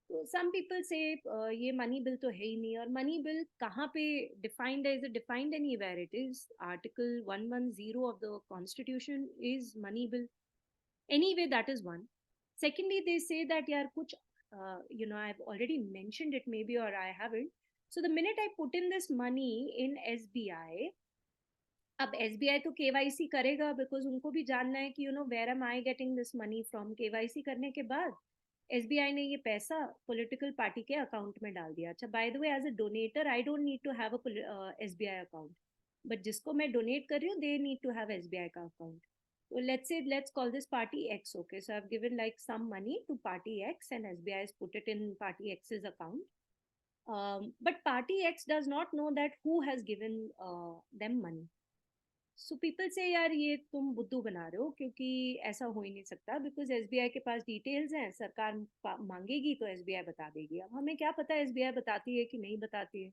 तो सम पीपल से ये मनी बिल तो है ही नहीं, और मनी बिल कहाँ पे डिफाइंड है? Is it defined anywhere? It is article 110 of the constitution is money bill. Anyway, that is one. Secondly, they say that yaar kuch, you know, I've already mentioned it maybe, or I haven't. So the minute I put in this money in SBI, अब SBI तो KYC करेगा, because उनको भी जानना है कि, you know, where am I getting this money from. KYC करने के बाद SBI ने ये पैसा पॉलिटिकल पार्टी के अकाउंट में डाल दिया। अच्छा, by the way, as a donater I don't need to have a SBI account, but जिसको मैं डोनेट कर रही हूँ they need to have SBI का account. So let's say, let's call this party X. Okay, so I've given like some money to party X, and SBI has put it in party X's account. But party X does not know that who has given them money. So people से यार ये तुम बुद्धू बना रहे हो, क्योंकि ऐसा हो ही नहीं सकता, बिकॉज SBI के पास डिटेल्स हैं, सरकार मांगेगी तो SBI बता देगी। अब हमें क्या पता SBI बताती है कि नहीं बताती है?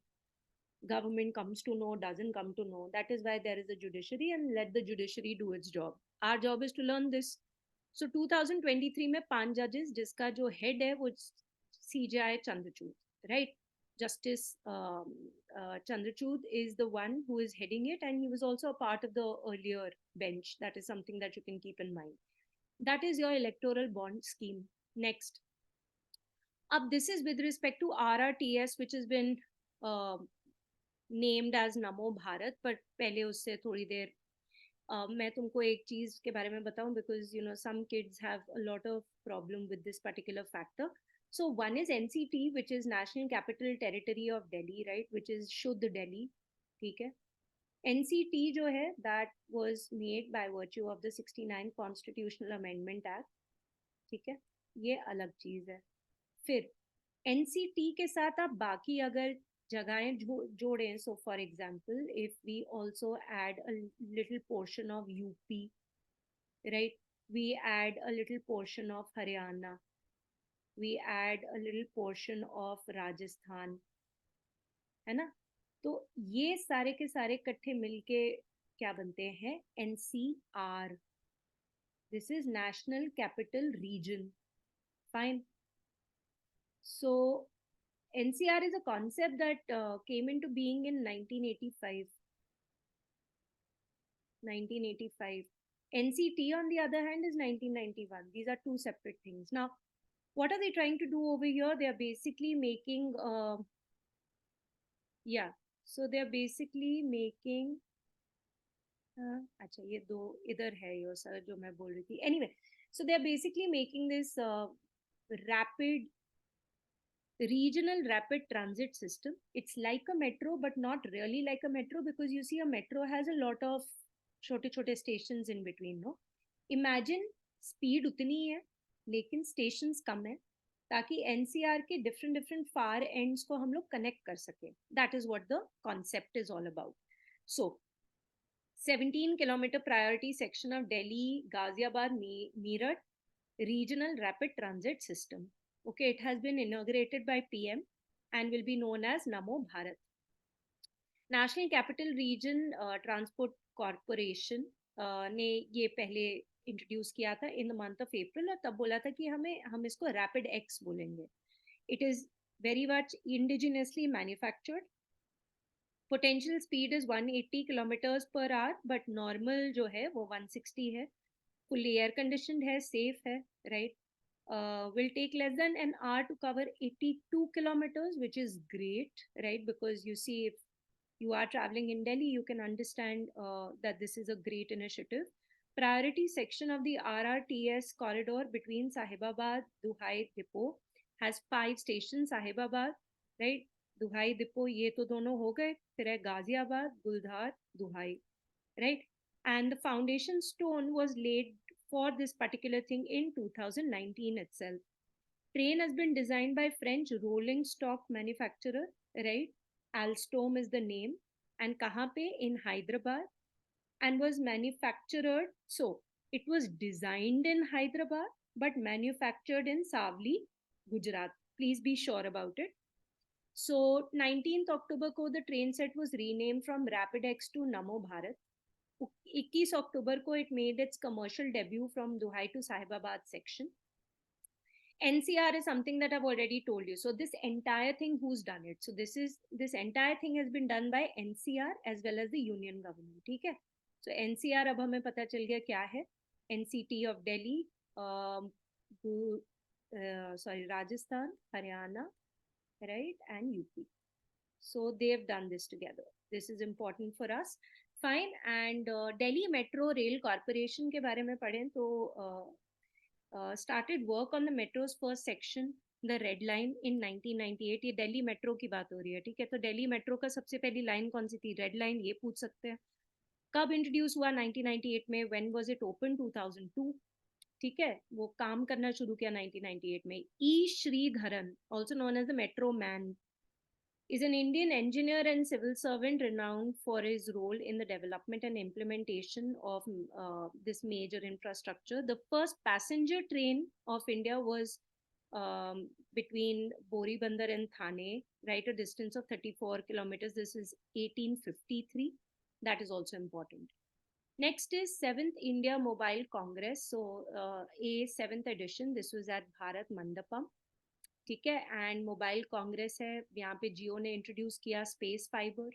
Government comes to know, doesn't come to know. That is why there is a judiciary, and let the judiciary do its job. Our job is to learn this. So 2023 में 5 जजेस, जिसका जो हेड है वो CJI Chandrachud, right? Justice Chandrachud is the one who is heading it, and he was also a part of the earlier bench. That is something that you can keep in mind. That is your electoral bond scheme. Next. Up, this is with respect to RRTS, which has been named as Namo Bharat, but पहले उससे थोड़ी देर मैं तुमको एक चीज के बारे में बताऊं, because you know some kids have a lot of problem with this particular factor. So one is NCT, which is National Capital Territory of Delhi, right, which is Shuddh Delhi, ठीक है? NCT जो है, that was made by virtue of the 69 Constitutional Amendment Act, ठीक है? ये अलग चीज है। फिर NCT के साथ आप बाकी अगर जगहें जोड़ें, so for example, if we also add a little portion of UP, right, we add a little portion of Haryana, we add a little portion of Rajasthan, है ना? तो ये सारे के सारे इकट्ठे मिलके क्या बनते हैं? NCR. This is National Capital Region. Fine. So NCR is a concept that came into being in 1985. 1985. NCT, on the other hand, is 1991. These are two separate things. Now, what are they trying to do over here? They are basically making, yeah, so they are basically making, अच्छा ये दो इधर है ये sir जो मैं बोल रही थी। Anyway, so they are basically making this rapid regional rapid transit system. It's like a metro, but not really like a metro, because you see a metro has a lot of छोटे छोटे stations in between, no? Imagine speed उतनी है लेकिन stations कम है, ताकि NCR के different far ends को हम लोग connect कर सके. That is what the concept is all about. So 17-kilometer priority section of Delhi, Ghaziabad, Meerut regional rapid transit system. Okay, it has been inaugurated by PM and will be known as Namo Bharat. National Capital Region Transport Corporation ने ये पहले introduce किया था in the month of April, और तब बोला था कि हम इसको Rapid X बोलेंगे. It is very much indigenously manufactured. Potential speed is 180 kilometers per hour, but normal जो है वो 160 है. fully air conditioned hai, safe hai, right? Will take less than an hour to cover 82 kilometers, which is great, right? Because you see, if you are traveling in Delhi, you can understand that this is a great initiative. Priority section of the RRTS corridor between Sahibabad, Duhai Depot has 5 stations. Sahibabad, right? Duhai Depot, ये तो दोनों हो गए. फिर है Ghaziabad, गुलधार, Duhai, right? And the foundation stone was laid for this particular thing in 2019 itself. Train has been designed by French rolling stock manufacturer, right? Alstom is the name. And kahan pe? In Hyderabad. And was manufactured. So it was designed in Hyderabad, but manufactured in Savli, Gujarat. Please be sure about it. So 19th October ko the train set was renamed from RapidX to Namo Bharat. 21 October ko it made its commercial debut from Duhai to Sahibabad section. NCR is something that I've already told you. So this entire thing, who's done it? So this entire thing has been done by NCR as well as the union government. ठीक है? So NCR अब हमें पता चल गया क्या है? NCT of Delhi, Rajasthan, Haryana, right, and UP. So they've done this together. This is important for us. Fine. And Delhi Metro Rail Corporation के बारे में पढ़ें तो started work on the metro's first section, the Red Line, in 1998. ये Delhi metro की बात हो रही है, ठीक है? तो दिल्ली मेट्रो का सबसे पहली लाइन कौन सी थी? रेड लाइन, ये पूछ सकते हैं. कब इंट्रोड्यूस हुआ? 1998 में. When was it open? 2002. ठीक है, वो काम करना शुरू किया 1998 में. E Sreedharan, also known as the metro man, is an Indian engineer and civil servant renowned for his role in the development and implementation of this major infrastructure. The first passenger train of India was between Boribandar and Thane, right, a distance of 34 kilometers. This is 1853. That is also important. Next is 7th India Mobile Congress. So a 7th edition. This was at Bharat Mandapam. ठीक है. And mobile Congress है, यहाँ पे जियो ने introduce किया space fibre,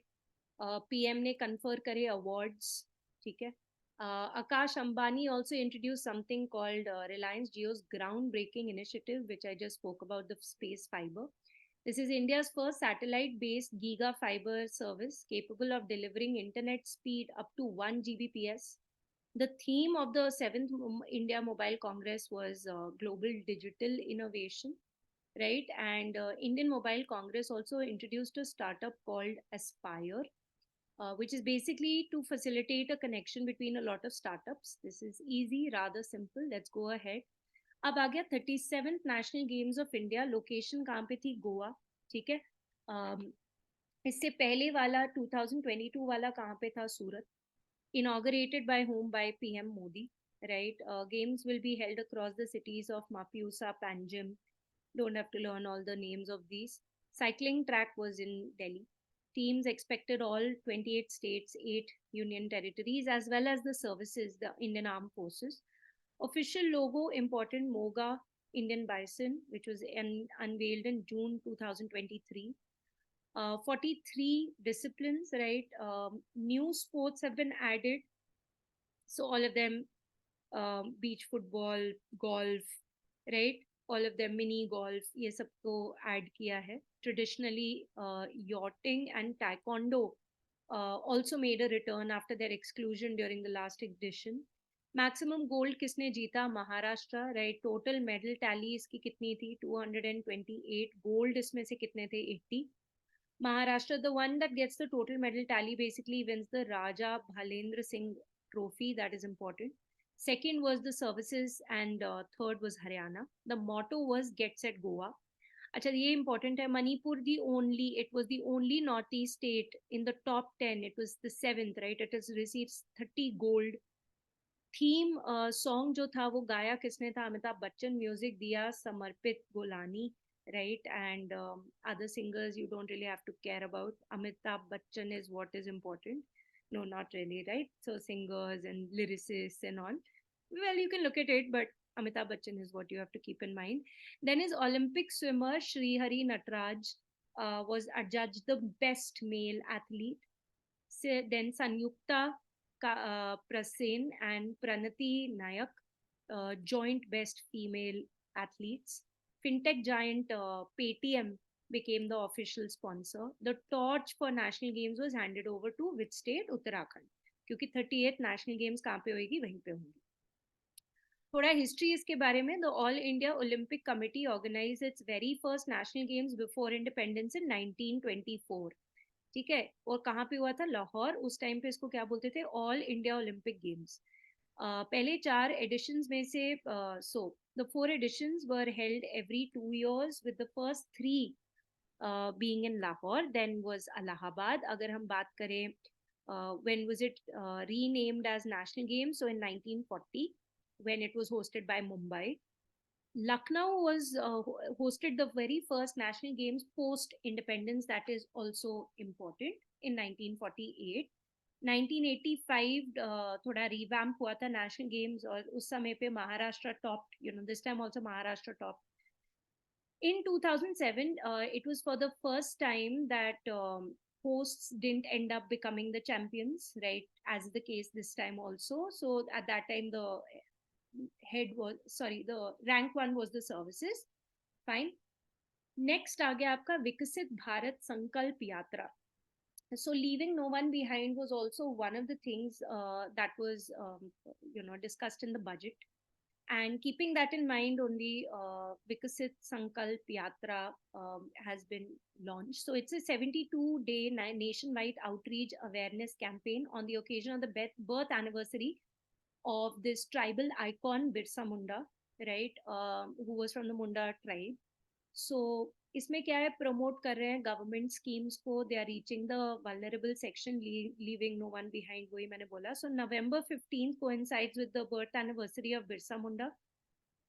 PM ने confer करे awards. ठीक है. Akash Ambani also introduced something called Reliance Jio's groundbreaking initiative, which I just spoke about, the space fiber. This is India's first satellite-based giga fiber service capable of delivering internet speed up to 1 Gbps. The theme of the 7th India Mobile Congress was global digital innovation. Right, and Indian Mobile Congress also introduced a startup called Aspire, which is basically to facilitate a connection between a lot of startups. This is easy, rather simple. Let's go ahead. अब आ गया 37th National Games of India. Location कहाँ पे थी? गोवा. ठीक है. इससे पहले वाला 2022 वाला कहाँ पे था? सूरत. Inaugurated by whom? By PM Modi. Right. Games will be held across the cities of Mapusa, Panjim. Don't have to learn all the names of these. Cycling track was in Delhi. Teams expected all 28 states, 8 union territories, as well as the services, the Indian Armed Forces. Official logo, important, Moga Indian Bison, which was unveiled in June 2023. 43 disciplines, right? New sports have been added. So all of them, beach football, golf, right? All of them, mini golf, ये सबको add किया है. Traditionally, yachting and taekwondo also made a return after their exclusion during the last edition. Maximum gold किसने जीता? Maharashtra, right? Total medal tally इसकी कितनी थी? 228. Gold इसमें से कितने थे? 80. Maharashtra, the one that gets the total medal tally, basically wins the Raja Bhalendra Singh Trophy. That is important. Second was the services, and third was Haryana. The motto was Get Set Goa. Acha, ye important hai. Manipur, it was the only northeast state in the top 10. It was the 7th, right? It has received 30 gold. Theme song jo tha wo gaya kisne tha? Amitabh Bachchan. Music diya Samarpit Golani, right? And other singers you don't really have to care about. Amitabh Bachchan is what is important. No, not really, right? So singers and lyricists and all. Well, you can look at it, but Amitabh Bachchan is what you have to keep in mind. Then his Olympic swimmer Sri Hari Natraj was adjudged the best male athlete. So then Sanyukta Prasen and Pranati Nayak joint best female athletes. Fintech giant Paytm became the official sponsor. The torch for national games was handed over to which state? Uttarakhand. क्योंकि 38th national games कहाँ पे होगी? वहीं पे होंगी. थोड़ा history इसके बारे में. The All India Olympic committee organize its very first national games before independence in 1924. ठीक है. और कहाँ पे हुआ था? लाहौर. उस टाइम पे इसको क्या बोलते थे? All India Olympic games. पहले 4 एडिशंस में से the 4 editions were held every 2 years with the first 3 being in Lahore. Then was Allahabad. अगर हम बात करें when was it renamed as National Games? So in 1940 when it was hosted by Mumbai. Lucknow was hosted the very first national games post independence. That is also important in 1948. 1985 थोड़ा revamp हुआ था national games और उस समय पे Maharashtra topped, this time also Maharashtra topped. In 2007 it was for the first time that hosts didn't end up becoming the champions, right, as is the case this time also. So at that time the rank 1 was the services. Fine. Next आ गया आपका विकसित भारत संकल्प यात्रा. So leaving no one behind was also one of the things that was discussed in the budget. And keeping that in mind, only Vikasit Sankalp Yatra has been launched. So it's a 72-day nationwide outreach awareness campaign on the occasion of the birth anniversary of this tribal icon Birsa Munda, right, who was from the Munda tribe. So इसमें क्या है? Promote कर रहे हैं government schemes को. They are reaching the vulnerable section, leaving no one behind. वही मैंने बोला. So November 15 coincides with the birth anniversary of Birsa Munda.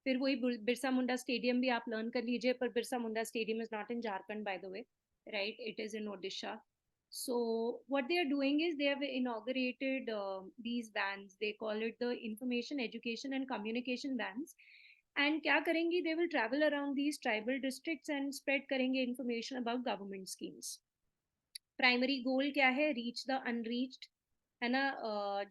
फिर वही बिरसा मुंडा स्टेडियम भी आप लर्न कर लीजिए. पर Birsa Munda stadium is not in Jharkhand by the way, right, it is in Odisha. So what they are doing is they have inaugurated these vans. They call it the information, education and communication vans. And क्या करेंगी? They will travel around these tribal districts and spread करेंगे information about government schemes. Primary goal क्या है? Reach the unreached, है ना.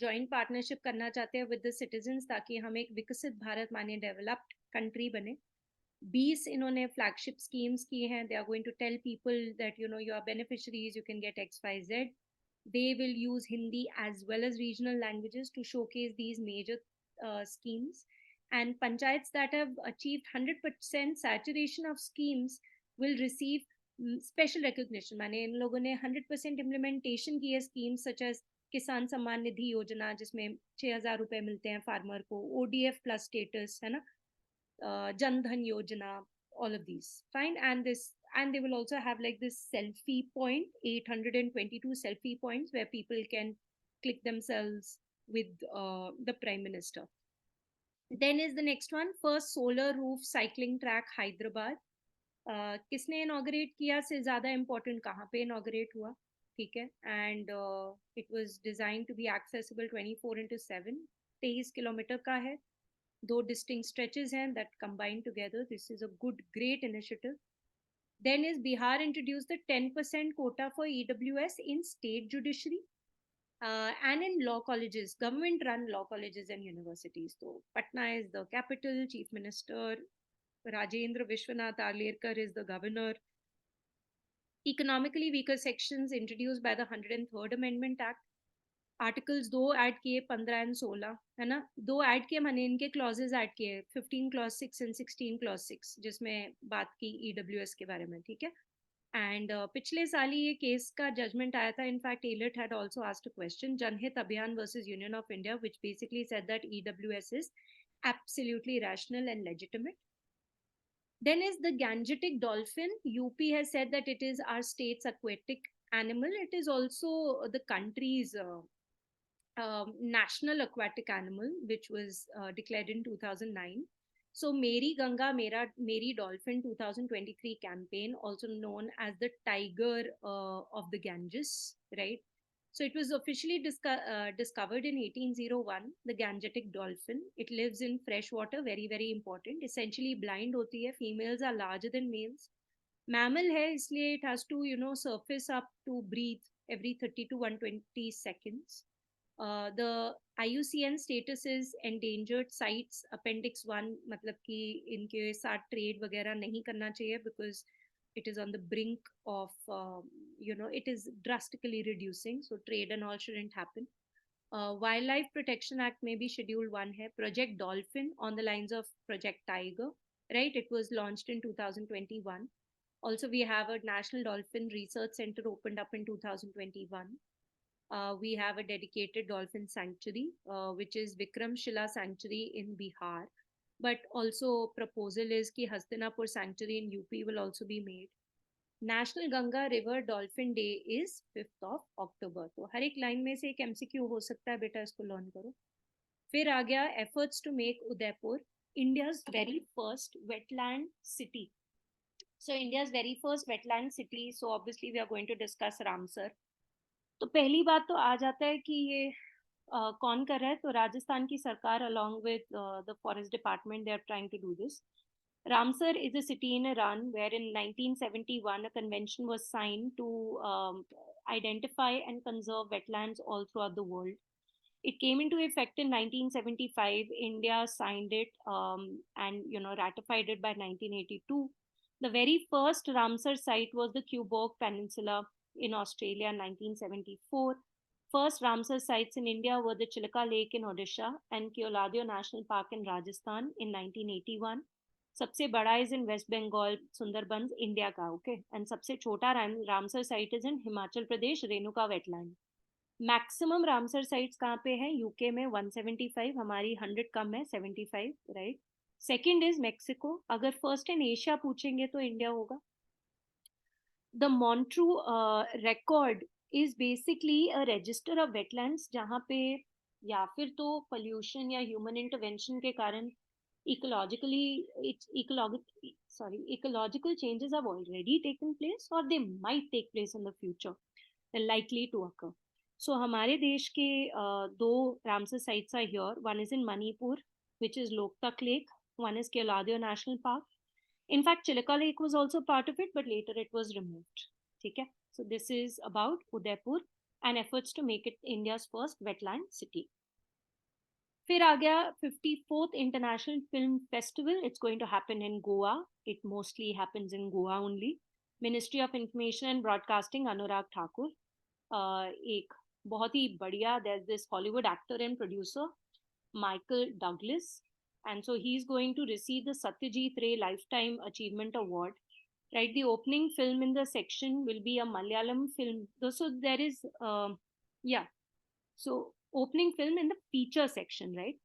joint partnership करना चाहते हैं with the citizens ताकि हम एक विकसित भारत माने developed country बने. 20 इन्होंने flagship schemes की हैं. They are going to tell people that you are beneficiaries, you can get XYZ. They will use Hindi as well as regional languages to showcase these major schemes. And panchayats that have achieved 100% saturation of schemes will receive special recognition. माने इन लोगों ने 100% implementation की है schemes such as किसान सम्मान निधि योजना जिसमें 6,000 रुपए मिलते हैं फार्मर को, ODF plus status, है ना, Jan Dhan Yojana, all of these. Fine. And they will also have like this selfie point, 822 selfie points where people can click themselves with the Prime Minister. Then is the next one, first solar roof cycling track Hyderabad. किसने inaugurate किया से ज़्यादा important कहाँ पे inaugurate हुआ, ठीक है. And it was designed to be accessible 24/7. 23 kilometre का है. 2 distinct stretches हैं that combined together. This is a great initiative. Then is Bihar introduced the 10% quota for EWS in state judiciary and in law colleges, government-run law colleges and universities. So Patna is the capital. Chief Minister Rajendra Vishwanath Arlekar is the governor. Economically weaker sections introduced by the 103rd Amendment Act. Articles 2 add किए, 15 and 16, है ना. 2 add किए माने इनके clauses add किए, 15 clause 6 and 16 clause 6, जिसमें बात की EWS के बारे में, ठीक है. एंड पिछले साल ही ये केस का जजमेंट आया था. In fact elite had also asked a question, जनहित अभियान versus union of India, which basically said that EWS is absolutely rational and legitimate. Then is the Gangetic dolphin. UP has said that it is our state's aquatic animal. It is also the country's national aquatic animal, which was declared in 2009. So Meri Ganga Meri Dolphin 2023 campaign, also known as the Tiger of the Ganges, right? So it was officially discovered in 1801, the Gangetic dolphin. It lives in fresh water, very, very important. Essentially blind hoti hai. Females are larger than males. Mammal hai, isliye it has to, surface up to breathe every 30 to 120 seconds. The IUCN status is endangered sites appendix 1, मतलब कि इनके साथ trade वगैरह नहीं करना चाहिए because it is on the brink of it is drastically reducing, so trade and all shouldn't happen. Wildlife Protection Act में भी schedule 1 है. Project Dolphin on the lines of Project Tiger, right? It was launched in 2021. Also, we have a National Dolphin Research Center opened up in 2021. We have a dedicated dolphin sanctuary, which is Vikram Shila Sanctuary in Bihar. But also, proposal is कि Hastinapur Sanctuary in UP will also be made. National Ganga River Dolphin Day is 5th of October. तो हर एक line में से एक MCQ हो सकता है, बेटा इसको लर्न करो. फिर आ गया efforts to make Udaipur India's very first wetland city. So India's very first wetland city. So obviously we are going to discuss Ramsar. तो पहली बात तो आ जाता है कि ये कौन कर रहा है. तो राजस्थान की सरकार along with the forest department, they are trying to do this. Ramsar is a city in Iran where in 1971 a convention was signed to identify and conserve wetlands all throughout the world. It came into effect in 1975. India signed it and ratified it by 1982. The very first Ramsar site was the Cuboc Peninsula in Australia in 1974. First Ramsar sites in India were the Chilka Lake in Odisha and Keoladeo National Park in Rajasthan in 1981. सबसे बड़ा is in West Bengal, Sundarbans, India का, okay? And सबसे छोटा Ramsar site is in Himachal Pradesh, Renuka wetland. Maximum Ramsar sites कहाँ पे है? UK में 175, हमारी 100 कम है 75, right? Second is Mexico. अगर first in Asia पूछेंगे तो India होगा. The Montreux record is basically a register of wetlands जहाँ पे या फिर तो pollution या human intervention के कारण ecological changes have already taken place or they might take place in the future. They're likely to occur. So हमारे देश के दो Ramsar sites are here. One is in Manipur, which is Loktak Lake. One is Keoladeo National Park. In fact, Chilka Lake was also part of it, but later it was removed. Okay? So this is about Udaipur and efforts to make it India's first wetland city. फिर आ गया 54th International Film Festival. It's going to happen in Goa. It mostly happens in Goa only. Ministry of Information and Broadcasting, Anurag Thakur. एक बहुत ही बढ़िया, there's this Hollywood actor and producer, Michael Douglas. And so he's going to receive the Satyajit Ray Lifetime Achievement Award. Right, the opening film in the section will be a Malayalam film. So there is, so opening film in the feature section, right?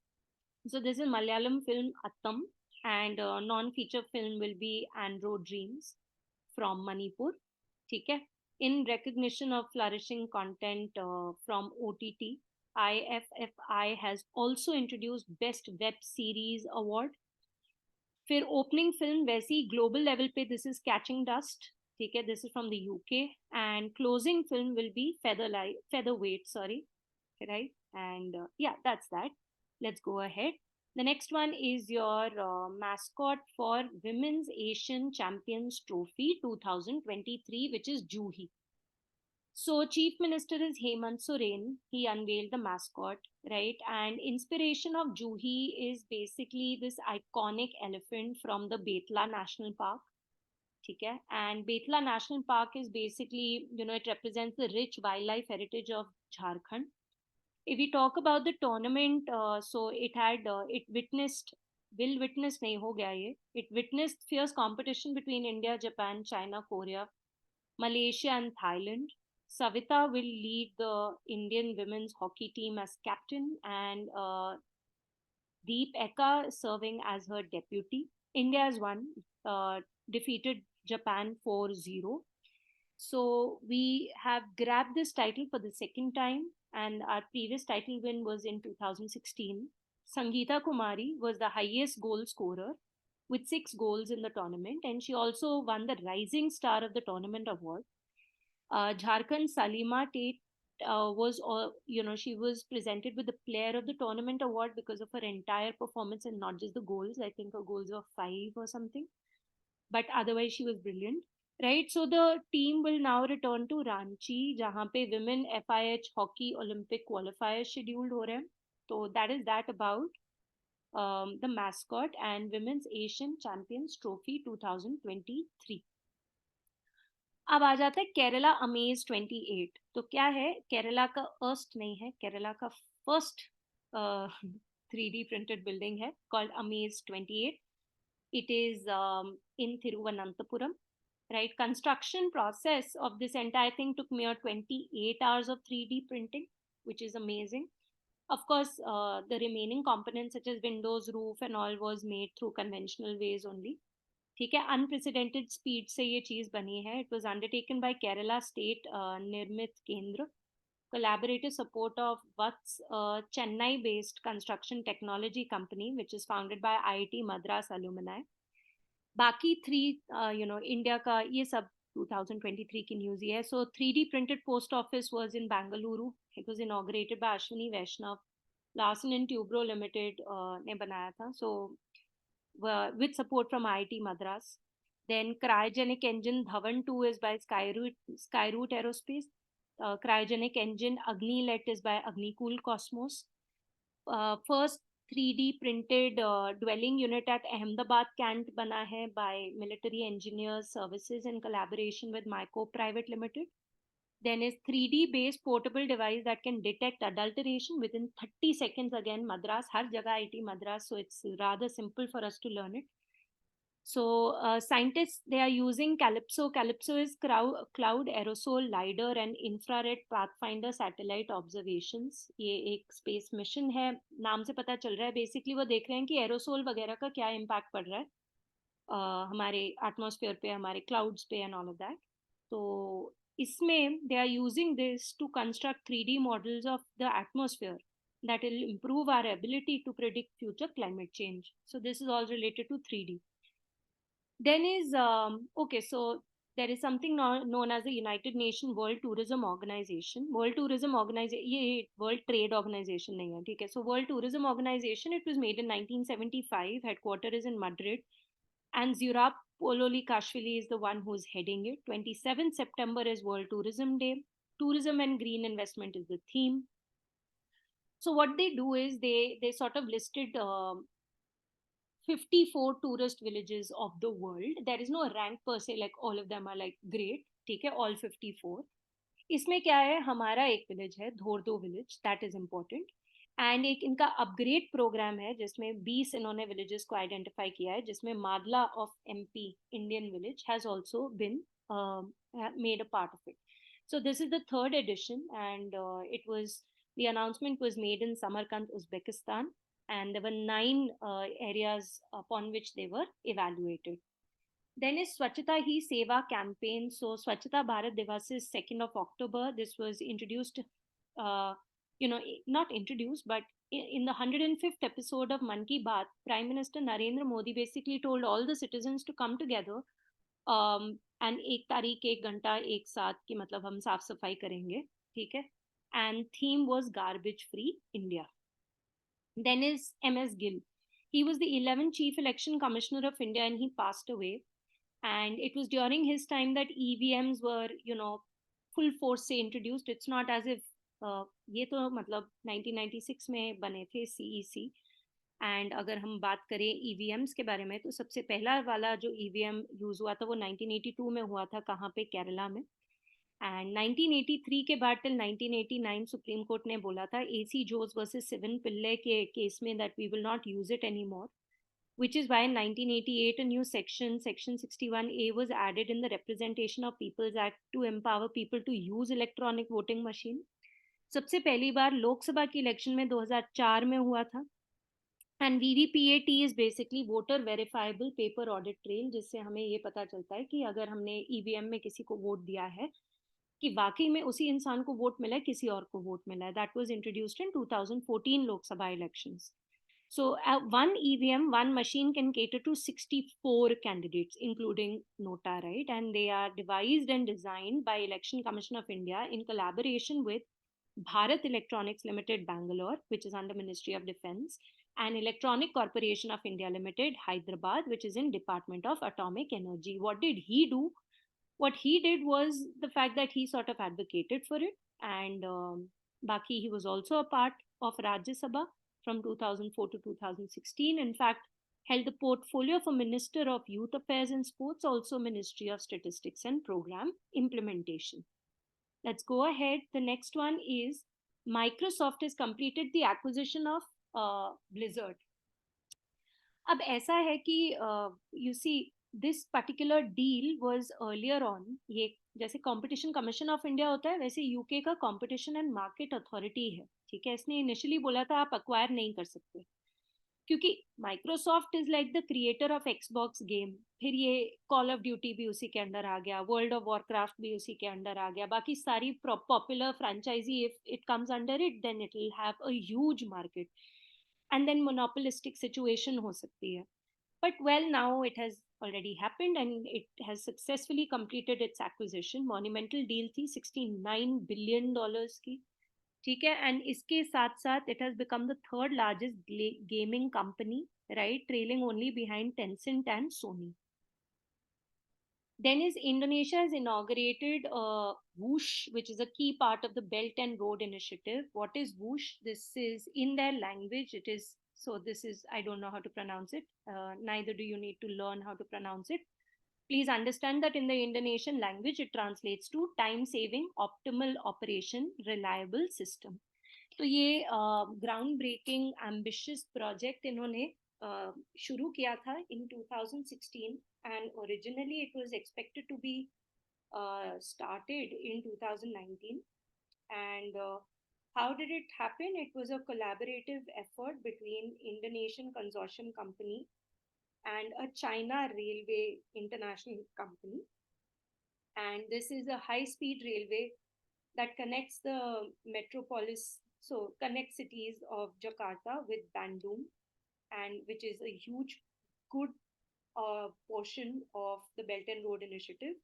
So this is Malayalam film Attam, and non-feature film will be Andro Dreams from Manipur. Okay? In recognition of flourishing content from OTT, IFFI has also introduced Best Web Series Award. फिर opening film वैसी global level पे this is Catching Dust. ठीक है, this is from the UK, and closing film will be Featherweight, sorry, right? And yeah, that's that. Let's go ahead. The next one is your mascot for Women's Asian Champions Trophy 2023, which is Juhi. So Chief Minister is Hemant Soren. He unveiled the mascot, right? And inspiration of Juhi is basically this iconic elephant from the Betla National Park. Okay? And Betla National Park is basically, it represents the rich wildlife heritage of Jharkhand. If we talk about the tournament, so it witnessed fierce competition between India, Japan, China, Korea, Malaysia and Thailand. Savita will lead the Indian women's hockey team as captain, and Deep Eka serving as her deputy. India has won, defeated Japan 4-0. So we have grabbed this title for the second time, and our previous title win was in 2016. Sangeeta Kumari was the highest goal scorer with 6 goals in the tournament, and she also won the Rising Star of the Tournament award. Jharkhand Salima Tate she was presented with the Player of the Tournament award because of her entire performance and not just the goals. I think her goals were 5 or something, but otherwise she was brilliant. right? So the team will now return to Ranchi, जहाँ पे women FIH hockey Olympic qualifiers scheduled हो रहे हैं. So that is that about the mascot and Women's Asian Champions Trophy 2023. अब आ जाता है Kerala amaze 28. तो क्या है, केरला का फर्स्ट नहीं है, केरला का फर्स्ट 3D printed building है called Amaze 28. It is in Thiruvananthapuram, right? Construction process of this entire thing took mere 28 hours of 3D printing, which is amazing. Of course, the remaining components such as windows, roof and all was made through conventional ways only. ठीक है, unprecedented speed से ये चीज बनी है. It was undertaken by Kerala state निर्मित केंद्र, collaborative support of Vats, Chennai based construction technology company which is founded by IIT Madras alumni. बाकी 3 इंडिया का ये सब 2023 की न्यूज ही है. सो 3D printed post office was in Bangalore. It was inaugurated by Ashwini Vaishnav. Larsen and Tubro Limited ने बनाया था. So with support from IIT Madras. Then cryogenic engine Dhawan 2 is by Skyroot Aerospace. Cryogenic engine Agnilet is by Agnikul Cosmos. First 3D printed dwelling unit at Ahmedabad Kant bana hai by Military Engineers Services in collaboration with Myco Private Limited. Then is 3D based portable device that can detect adulteration within 30 seconds. Again, Madras, har jagah IIT Madras, so it's rather simple for us to learn it. So scientists, they are using Calypso. Calypso is cloud aerosol lidar and infrared pathfinder satellite observations. ये एक space mission है, नाम से पता चल रहा है. Basically वो देख रहे हैं कि aerosol वगैरह का क्या impact पड़ रहा है हमारे atmosphere पे, हमारे clouds पे and all of that. तो इसमें they are using this to construct 3D models of the atmosphere that will improve our ability to predict future climate change. So this is all related to 3D. Then is okay, so there is something known as the United Nations World Tourism Organization. World Tourism Organization, ये World Trade Organization नहीं है, ठीक है? So World Tourism Organization, it was made in 1975. Headquarters is in Madrid, and Zurab Pololikashvili is the one who is heading it. 27th September is World Tourism Day. Tourism and green investment is the theme. So what they do is they sort of listed 54 tourist villages of the world. There is no rank per se, like all of them are like great, ठीक है, all 54. इसमें क्या है, हमारा एक village है Dhordo village, that is important. And एक इनका अपग्रेड प्रोग्राम है जिसमें 20 इन्होंने विलेजेस को आइडेंटिफाई किया है, जिसमें Madla of MP Indian village has also been made a part of it. So this is the third edition and it was, the announcement was made in Samarkand, Uzbekistan, and there were 9 areas upon which they were evaluated. Then is Swachhata Hi Seva campaign. So Swachhata Bharat Divas is 2nd of October. This was introduced, not introduced, but in the 105th episode of Man Ki Baat, Prime Minister Narendra Modi basically told all the citizens to come together and एक तारीख एक घंटा एक साथ कि मतलब हम साफ सफाई करेंगे, ठीक है? And theme was garbage free India. Then is MS Gill. He was the 11th Chief Election Commissioner of India and he passed away. And it was during his time that EVMs were, full force से introduced. It's not as if ये तो मतलब 1996 में बने थे CEC. And अगर हम बात करें EVMs के बारे में, तो सबसे पहला वाला जो EVM यूज हुआ था वो 1982 में हुआ था, कहाँ पे, केरला में. एंड 1983 के बाद टिल 1989 सुप्रीम कोर्ट ने बोला था AC Jose versus Sivan Pillai के केस में that we will not use it any more, which is why in 1988 a new section 61A was added in the Representation of Peoples Act to empower people to use electronic voting machine. सबसे पहली बार लोकसभा की election में 2004 में हुआ था. And VVPAT is basically voter verifiable paper audit trail, जिससे हमें ये पता चलता है कि अगर हमने EVM में किसी को वोट दिया है कि वाकई में उसी इंसान को वोट मिला है, किसी और को वोट मिला है. That was introduced in 2014 Lok Sabha elections. So one EVM, one machine can cater to 64 candidates, including Nota, right? And they are devised and designed by Election Commission of India in collaboration with Bharat Electronics Limited, Bangalore, which is under Ministry of Defense, and Electronic Corporation of India Limited, Hyderabad, which is in Department of Atomic Energy. What did he do? What he did was the fact that he sort of advocated for it, and Baki, he was also a part of Rajya Sabha from 2004 to 2016. In fact, held the portfolio for Minister of Youth Affairs and Sports, also Ministry of Statistics and Program Implementation. Let's go ahead. The next one is Microsoft has completed the acquisition of Blizzard. अब ऐसा है कि you see this particular deal was earlier on, ये जैसे competition commission of India होता है वैसे UK का कंपटीशन एंड मार्केट अथॉरिटी है, ठीक है. इसने इनिशियली बोला था आप अक्वायर नहीं कर सकते, क्योंकि Microsoft is like the creator of Xbox game, फिर ये कॉल ऑफ ड्यूटी भी उसी के अंडर आ गया, वर्ल्ड ऑफ वॉरक्राफ्ट भी उसी के अंडर आ गया, बाकी सारी popular franchisee if it comes under it then it will have a huge market, and then monopolistic situation हो सकती है. But well, now it has already happened and it has successfully completed its acquisition. Monumental deal थी $69 billion की, ठीक है. And इसके साथ साथ it has become the third largest gaming company, right, trailing only behind Tencent and Sony. Then is Indonesia has inaugurated Whoosh, which is a key part of the Belt and Road Initiative. What is Whoosh? This is in their language. It is, so this is, I don't know how to pronounce it. Neither do you need to learn how to pronounce it. Please understand that in the Indonesian language, it translates to time-saving, optimal operation, reliable system. तो ये ground breaking ambitious project इन्होंने शुरू किया था in 2016, and originally it was expected to be started in 2019. And how did it happen? It was a collaborative effort between Indonesian consortium company and a China Railway International company. And this is a high-speed railway that connects the metropolis, so connects cities of Jakarta with Bandung, and which is a huge, good portion of the Belt and Road Initiative,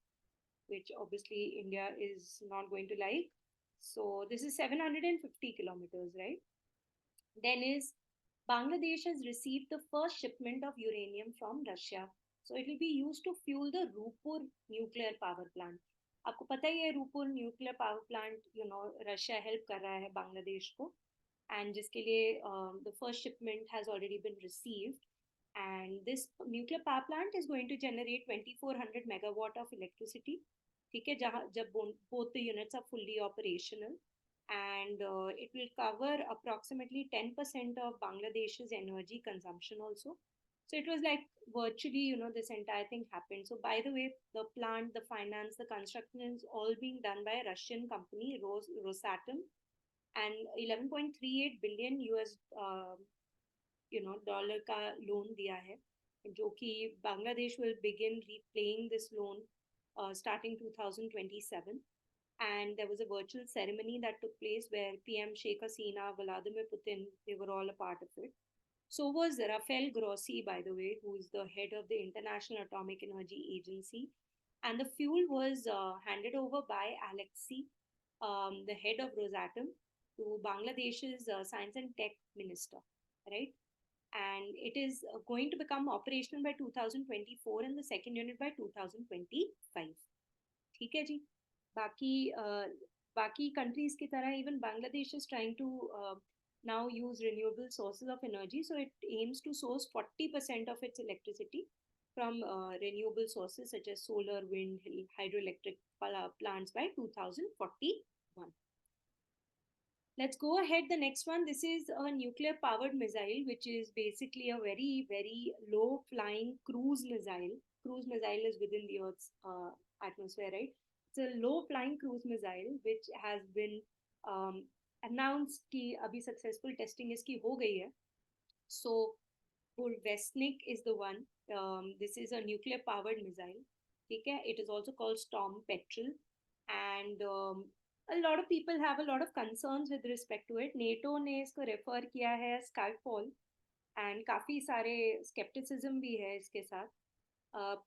which obviously India is not going to like. So this is 750 kilometers, right? Then is Bangladesh has received the first shipment of uranium from Russia. So it will be used to fuel the Rupur nuclear power plant. आपको पता ही है Rooppur nuclear power plant, you know, Russia help कर रहा है बांग्लादेश को, and जिसके लिए the first shipment has already been received, and this nuclear power plant is going to generate 2400 megawatt of electricity, ठीक है, जहाँ जब both the units are fully operational, and it will cover approximately 10% of Bangladesh's energy consumption also. So it was like virtually, you know, this entire thing happened. So by the way, the plant, the finance, the construction is all being done by a Russian company, Rosatom, and 11.38 billion US, you know, dollar का loan दिया है, जो कि Bangladesh will begin repaying this loan starting 2027. And there was a virtual ceremony that took place where PM Sheikh Hasina, Vladimir Putin, they were all a part of it. So was Rafael Grossi, by the way, who is the head of the International Atomic Energy Agency. And the fuel was handed over by Alexei, the head of Rosatom, to Bangladesh's Science and Tech Minister, right? And it is going to become operational by 2024 and the second unit by 2025. ठीक है जी. बाकी countries की तरह even Bangladesh is trying to now use renewable sources of energy. So it aims to source 40% of its electricity from renewable sources such as solar, wind, hydroelectric plants by 2041. Let's go ahead. The next one, this is a nuclear powered missile, which is basically a very, very low flying cruise missile. Cruise missile is within the Earth's atmosphere, right? It's a low flying cruise missile which has been announced कि अभी successful testing इसकी हो गई है. So Burevestnik is the one. This is a nuclear powered missile. ठीक है? It is also called Storm Petrel, and a lot of people have a lot of concerns with respect to it. NATO ने इसको refer किया है Skyfall, and काफी सारे skepticism भी है इसके साथ.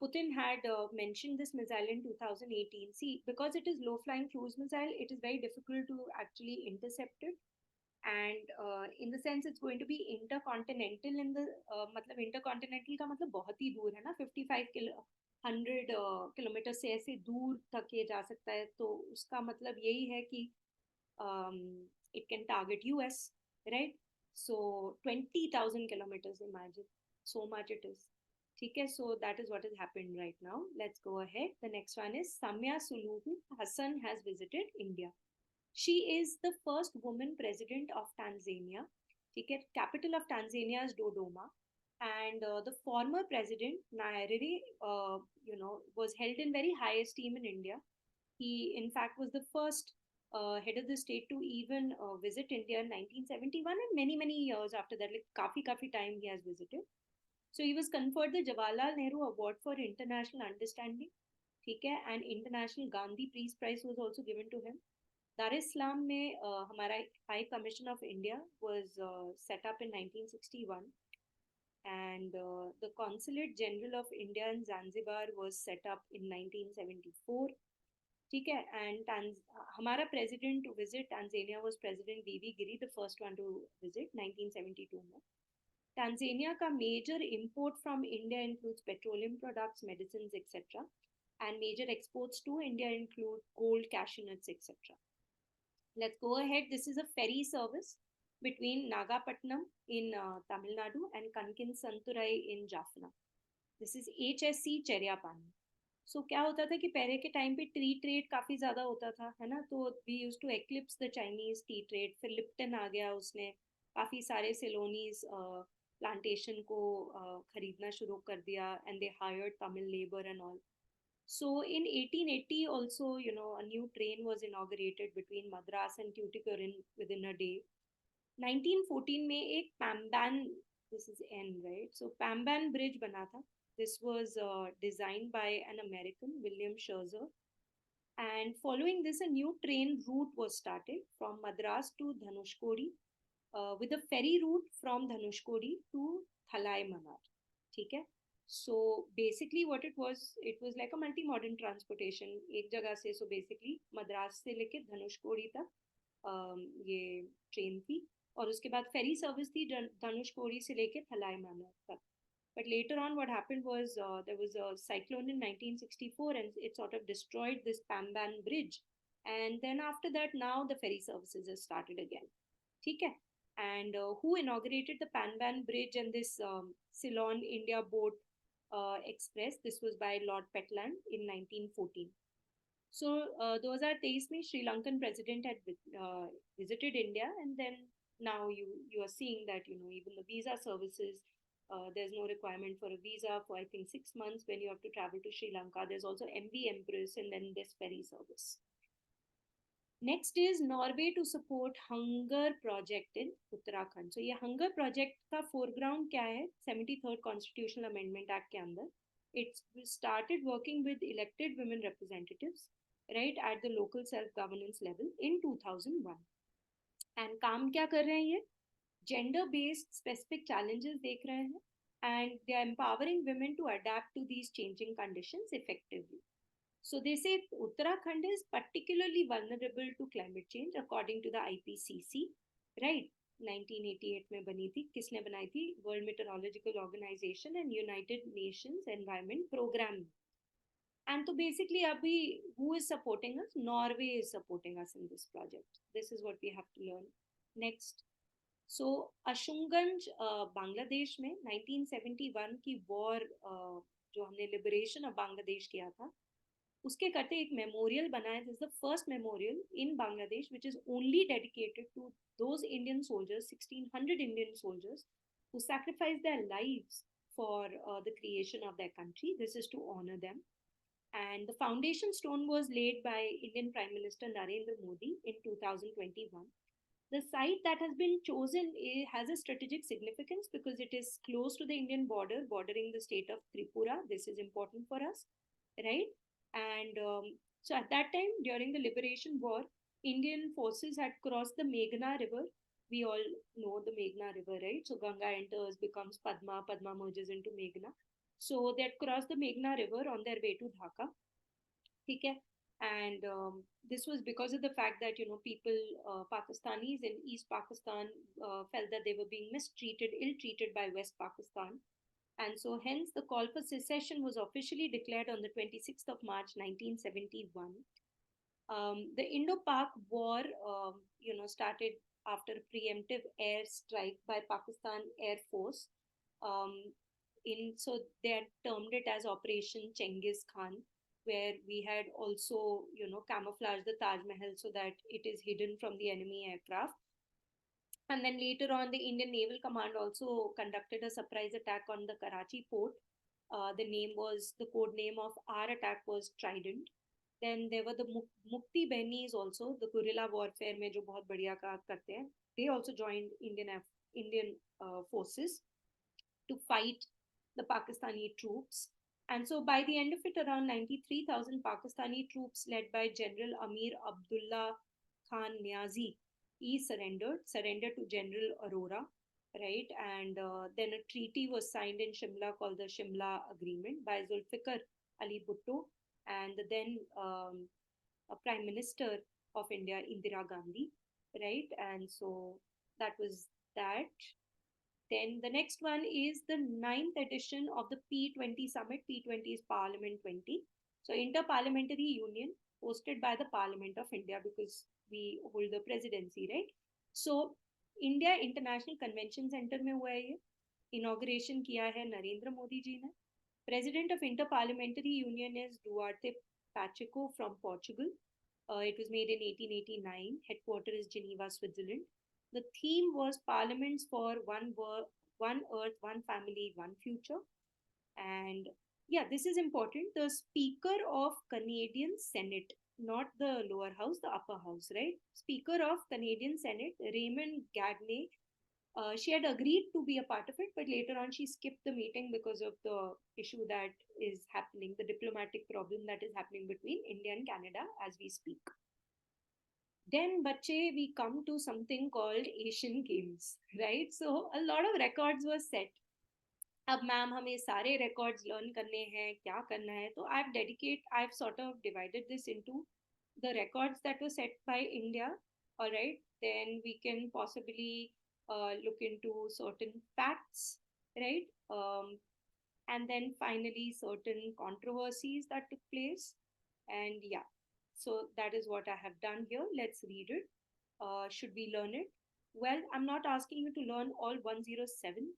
Putin had mentioned this missile in 2018. See, because it is low-flying cruise missile, it is very difficult to actually intercept it. And in the sense, it's going to be intercontinental in the मतलब intercontinental का मतलब बहुत ही दूर है ना, 55 100 kilometre से ऐसे दूर तक ये जा सकता है, तो उसका मतलब यही है कि it can target US, right? So 20,000 kilometers, imagine, so much it is. ठीक है, so that is what has happened right now. Let's go ahead. The next one is Samia Suluhu Hassan has visited India. She is the first woman president of Tanzania. ठीक है, capital of Tanzania is Dodoma, and the former president Nyerere, was held in very high esteem in India. He, in fact, was the first head of the state to even visit India in 1971, and many many years after that, like काफी time he has visited. So he was conferred the Jawaharlal Nehru Award for International Understanding. ठीक है, and International Gandhi Peace Prize was also given to him. Dar es Salaam में हमारा High Commission of India was set up in 1961, and the Consulate General of India in Zanzibar was set up in 1974. ठीक है, and हमारा president to visit Tanzania was President V.V. Giri, the first one to visit 1972 में. Tanzania का major import from India includes petroleum products, medicines, etc. And major exports to India include gold, cashew nuts, etc. Let's go ahead. This is a ferry service between Nagapattinam in Tamil Nadu and Kankin Santurai in Jaffna. This is HSC Cheryapani. So क्या होता था कि पहले के time पे T trade काफी ज्यादा होता था, है ना, तो we use to eclipse the Chinese tea trade. फिर लिप्टन आ गया, उसने काफी सारे सेलोनीज प्लांटेशन को खरीदना शुरू कर दिया, and they hired Tamil labour and all. So in 1880 also, a new train was inaugurated between Madras and Tuticorin within a day. 1914 में एक Pamban, this is N, right? So Pamban Bridge बना था. This was designed by an American, William Scherzer. And following this, a new train route was started from Madras to Dhanushkodi, with a ferry route from Dhanushkodi to Thalai Manar. ठीक है? So basically what it was like a multi-modern transportation एक जगह से. So basically Madras से लेके धनुषकोडी तक ये train थी, और उसके बाद फेरी सर्विस थी धनुषकोडी से लेके थलाई मानर तक. But later on what happened was there was a cyclone in 1964, and it sort of destroyed this Pamban bridge, and then after that now the ferry services have started again. ठीक है, and who inaugurated the Pamban bridge and this Ceylon India boat Express? This was by Lord Petland in 1914. So 2023 में Sri Lankan president had visited India, and then now you are seeing that even the visa services, there's no requirement for a visa for I think 6 months when you have to travel to Sri Lanka. There's also MV Empress, and then this ferry service. Next is Norway to support hunger project in Uttarakhand. So ये hunger project का foreground क्या है? 73rd Constitutional Amendment Act के अंदर. It started working with elected women representatives, right, at the local self-governance level in 2001. And काम क्या कर रहे हैं ये? Gender-based specific challenges देख रहे हैं, and they are empowering women to adapt to these changing conditions effectively. So they say Uttarakhand is particularly vulnerable to climate change according to the IPCC, right? 1988 में बनी थी. किसने बनाई थी? World Meteorological Organization and United Nations Environment Program. And so basically abhi who is supporting us? Norway is supporting us in this project. This is what we have to learn. Next. So Ashunganj Bangladesh में 1971 की war जो हमने liberation of Bangladesh किया था, उसके करते एक memorial बना है. This is the first memorial in Bangladesh which is only dedicated to those Indian soldiers, 1600 Indian soldiers who sacrificed their lives for the creation of their country. This is to honor them. And the foundation stone was laid by Indian Prime Minister Narendra Modi in 2021. The site that has been chosen has a strategic significance because it is close to the Indian border, bordering the state of Tripura. This is important for us, right? And so at that time, during the liberation war, Indian forces had crossed the Meghna river. We all know the Meghna river, right? So Ganga enters, becomes Padma, Padma merges into Meghna. So they had crossed the Meghna river on their way to Dhaka. Okay? And this was because of the fact that people, Pakistanis in East Pakistan, felt that they were being mistreated, ill-treated by West Pakistan. And so, hence, the call for secession was officially declared on the 26th of March 1971. The Indo-Pak War, started after a preemptive air strike by Pakistan Air Force. Um, so they had termed it as Operation Chengiz Khan, where we had also, camouflaged the Taj Mahal so that it is hidden from the enemy aircraft. And then later on, the Indian Naval Command also conducted a surprise attack on the Karachi port. The code name of our attack was Trident. Then there were the Mukti Behnis also, the guerrilla warfare में जो बहुत बढ़िया काम करते हैं. They also joined Indian forces to fight the Pakistani troops. And so by the end of it, around 93,000 Pakistani troops led by General Amir Abdullah Khan Niazi, he surrendered to General Arora, right? And then a treaty was signed in Shimla called the Shimla Agreement by Zulfikar Ali Bhutto and the then Prime Minister of India, Indira Gandhi, right? And so that was that. Then the next one is the ninth edition of the P20 Summit. P20 is Parliament 20. So Inter-Parliamentary Union hosted by the Parliament of India because we hold the presidency, right? So India International Convention Center में हुआ है ये. Inauguration किया है नरेंद्र मोदी जी ने. President of Inter-Parliamentary Union is Duarte Pacheco from Portugal. It was made in 1889. Headquarters is Geneva, Switzerland. The theme was Parliaments for One Earth, One Family, One Future. And yeah, this is important. The Speaker of Canadian Senate, not the lower house, the upper house, right? Speaker of Canadian Senate, Raymond Gagne, she had agreed to be a part of it, but later on she skipped the meeting because of the issue that is happening, the diplomatic problem that is happening between India and Canada as we speak. Then, bache, we come to something called Asian Games, right? So a lot of records were set. अब ma'am हमें सारे records learn करने हैं, क्या करना है? तो I've sort of divided this into the records that were set by India, all right? Then we can possibly look into certain facts, right? And then finally certain controversies that took place. And yeah, so that is what I have done here. Let's read it. Should we learn it? Well, I'm not asking you to learn all 107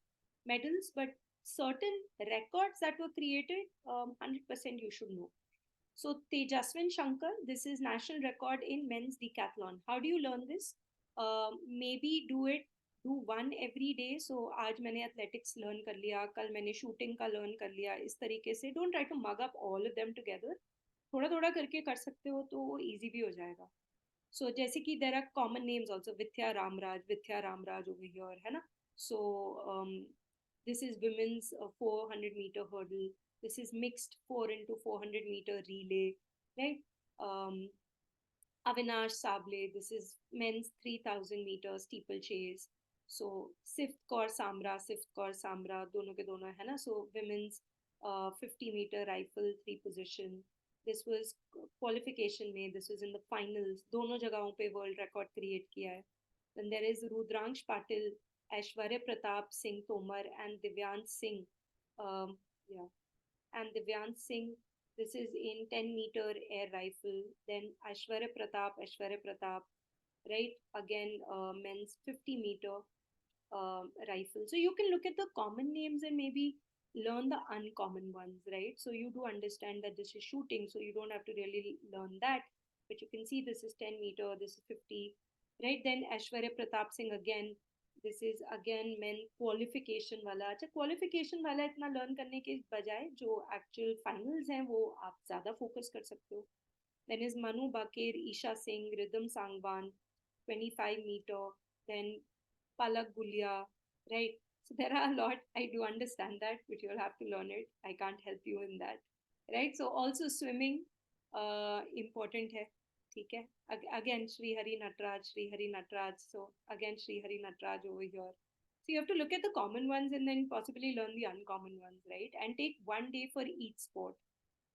medals, but certain records that were created, 100% you should know. So Tejaswin Shankar, this is national record in men's decathlon. How do you learn this? Maybe do one every day. So आज मैंने athletics learn कर लिया, कल मैंने shooting का learn कर लिया. इस तरीके से don't try to mug up all of them together. थोड़ा थोड़ा करके कर सकते हो तो वो easy भी हो जाएगा. So जैसे कि there are common names also, Vidya Ramraj over here, है ना? So this is women's 400 meter hurdle. This is mixed 4 into 400 meter relay, right? Avinash Sable, this is men's 3000 meter steeplechase. So Sift Kaur Samra, dono ke dono hai na. So women's 50 meter rifle 3 position. This was qualification mein, this was in the finals. Dono jagahon pe world record create kiya hai. Then there is Rudransh Patil, Aishwarya Pratap Singh Tomar, and Divyant Singh. And Divyant Singh, this is in 10 meter air rifle. Then Aishwarya Pratap, right? Again, men's 50 meter rifle. So you can look at the common names and maybe learn the uncommon ones, right? So you do understand that this is shooting, so you don't have to really learn that. But you can see this is 10 meter, this is 50, right? Then Aishwarya Pratap Singh again, this is again men qualification वाला. अच्छा qualification वाला इतना learn करने के बजाय जो actual finals हैं वो आप ज़्यादा focus कर सकते हो. Then is Manu Bakir, Isha Singh, Rhythm Sangwan, 25 meter. Then Palak Gulia, right? So there are a lot. I do understand that, but you'll have to learn it. I can't help you in that, right? So also swimming, important है. ठीक है. Again, Sri Hari Natraj. So again, Sri Hari Natraj over here. So you have to look at the common ones and then possibly learn the uncommon ones, right? And take one day for each sport.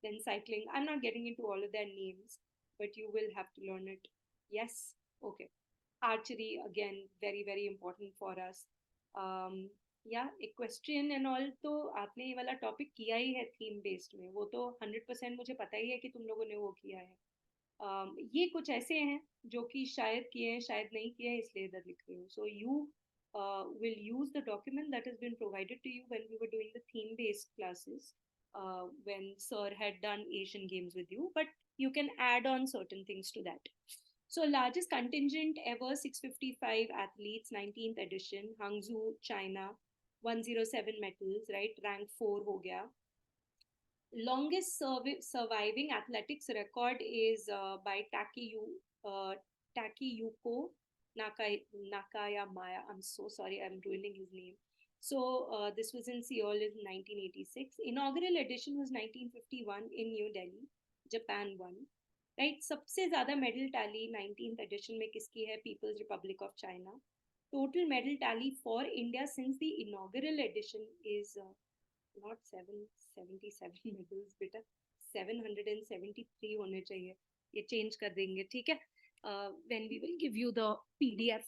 Then cycling. I'm not getting into all of their names, but you will have to learn it. Yes. Okay. Archery, again, very, very important for us. या equestrian and all तो आपने ये वाला topic किया ही है theme based में, वो तो 100% मुझे पता ही है कि तुम लोगों ने वो किया है। ये कुछ ऐसे हैं जो कि शायद किए हैं शायद नहीं किए हैं, इसलिए इधर लिख रही हूँ. So you will use the document that has been provided to you when we were doing the theme based classes, when sir had done Asian games with you, but you can add on certain things to that. So largest contingent ever, 655 athletes, 19th edition, Hangzhou, China, 107 medals, right? Rank 4 ho gaya. Longest surviving athletics record is by Takiyuko Nakayamaya. I'm so sorry, I'm ruining his name. So this was in Seoul in 1986. Inaugural edition was 1951 in New Delhi. Japan won. Right? सबसे ज़्यादा medal tally 19th edition में किसकी है? People's Republic of China. Total medal tally for India since the inaugural edition is not 777 medals बेटा, 773 होने चाहिए. ये change कर देंगे, ठीक है, when we will give you the PDF.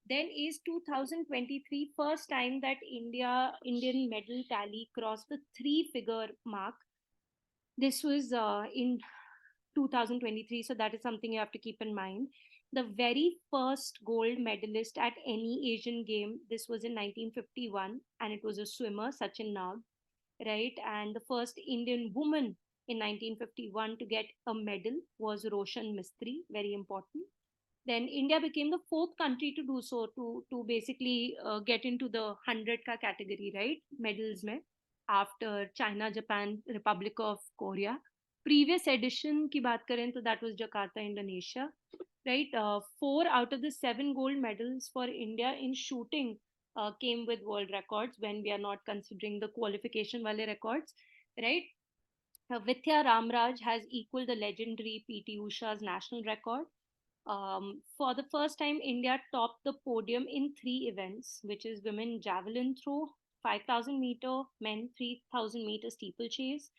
Then is 2023 first time that Indian medal tally crossed the 3-figure mark. This was in 2023, so that is something you have to keep in mind. The very first gold medalist at any Asian game, this was in 1951, and it was a swimmer, Sachin Nag, right? And the first Indian woman in 1951 to get a medal was Roshan Mistry, very important. Then India became the fourth country to do so, to basically get into the 100 ka category, right? Medals mein, after China, Japan, Republic of Korea. Previous edition ki baat karen to that was Jakarta, Indonesia, right? 4 out of the 7 gold medals for India in shooting came with world records, when we are not considering the qualification wale records, right? Vidya Ramraj has equaled the legendary PT Usha's national record. For the first time, India topped the podium in 3 events, which is women javelin throw, 5,000 meter, men 3,000 meter steeplechase.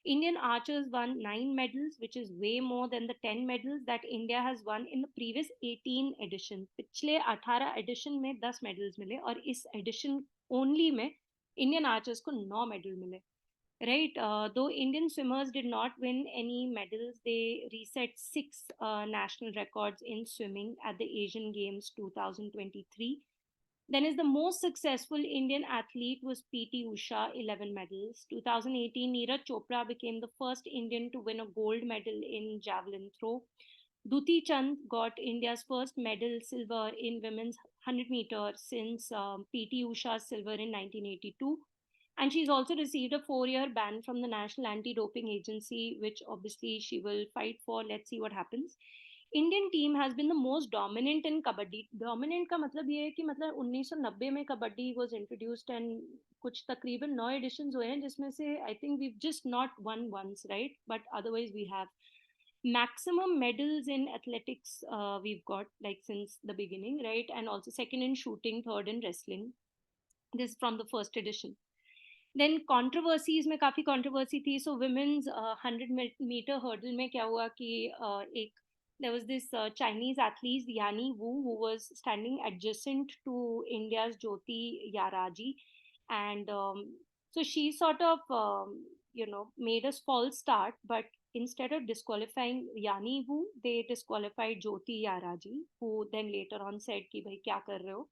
Indian archers won 9 medals, which is way more than the 10 medals that India has won in the previous 18 edition. पिछले 18 edition में 10 medals मिले, और इस edition only में Indian archers को 9 medal मिले. Right? Though Indian swimmers did not win any medals, they reset 6 national records in swimming at the Asian Games 2023. Then is the most successful Indian athlete was PT Usha, 11 medals. 2018, Neeraj Chopra became the first Indian to win a gold medal in javelin throw. Duti Chand got India's first medal, silver, in women's 100 meter since PT Usha's silver in 1982. And she's also received a 4-year ban from the National Anti-Doping Agency, which obviously she will fight for. Let's see what happens. Indian team has been the most dominant in kabaddi. Dominant का मतलब ये है कि मतलब 1990 में kabaddi was introduced, and कुछ तकरीबन 9 editions हुए हैं, जिसमें से I think we've just not won once, right? But otherwise we have maximum medals in athletics, we've got like since the beginning, right? And also second in shooting, third in wrestling. This is from the first edition. Then controversies में काफी controversy थी. So women's 100 meter hurdle में क्या हुआ कि एक there was this Chinese athlete Yani Wu, who was standing adjacent to India's Jyoti Yaraji, and so she sort of made a false start, but instead of disqualifying Yani Wu, they disqualified Jyoti Yaraji, who then later on said कि भाई क्या कर रहे हो.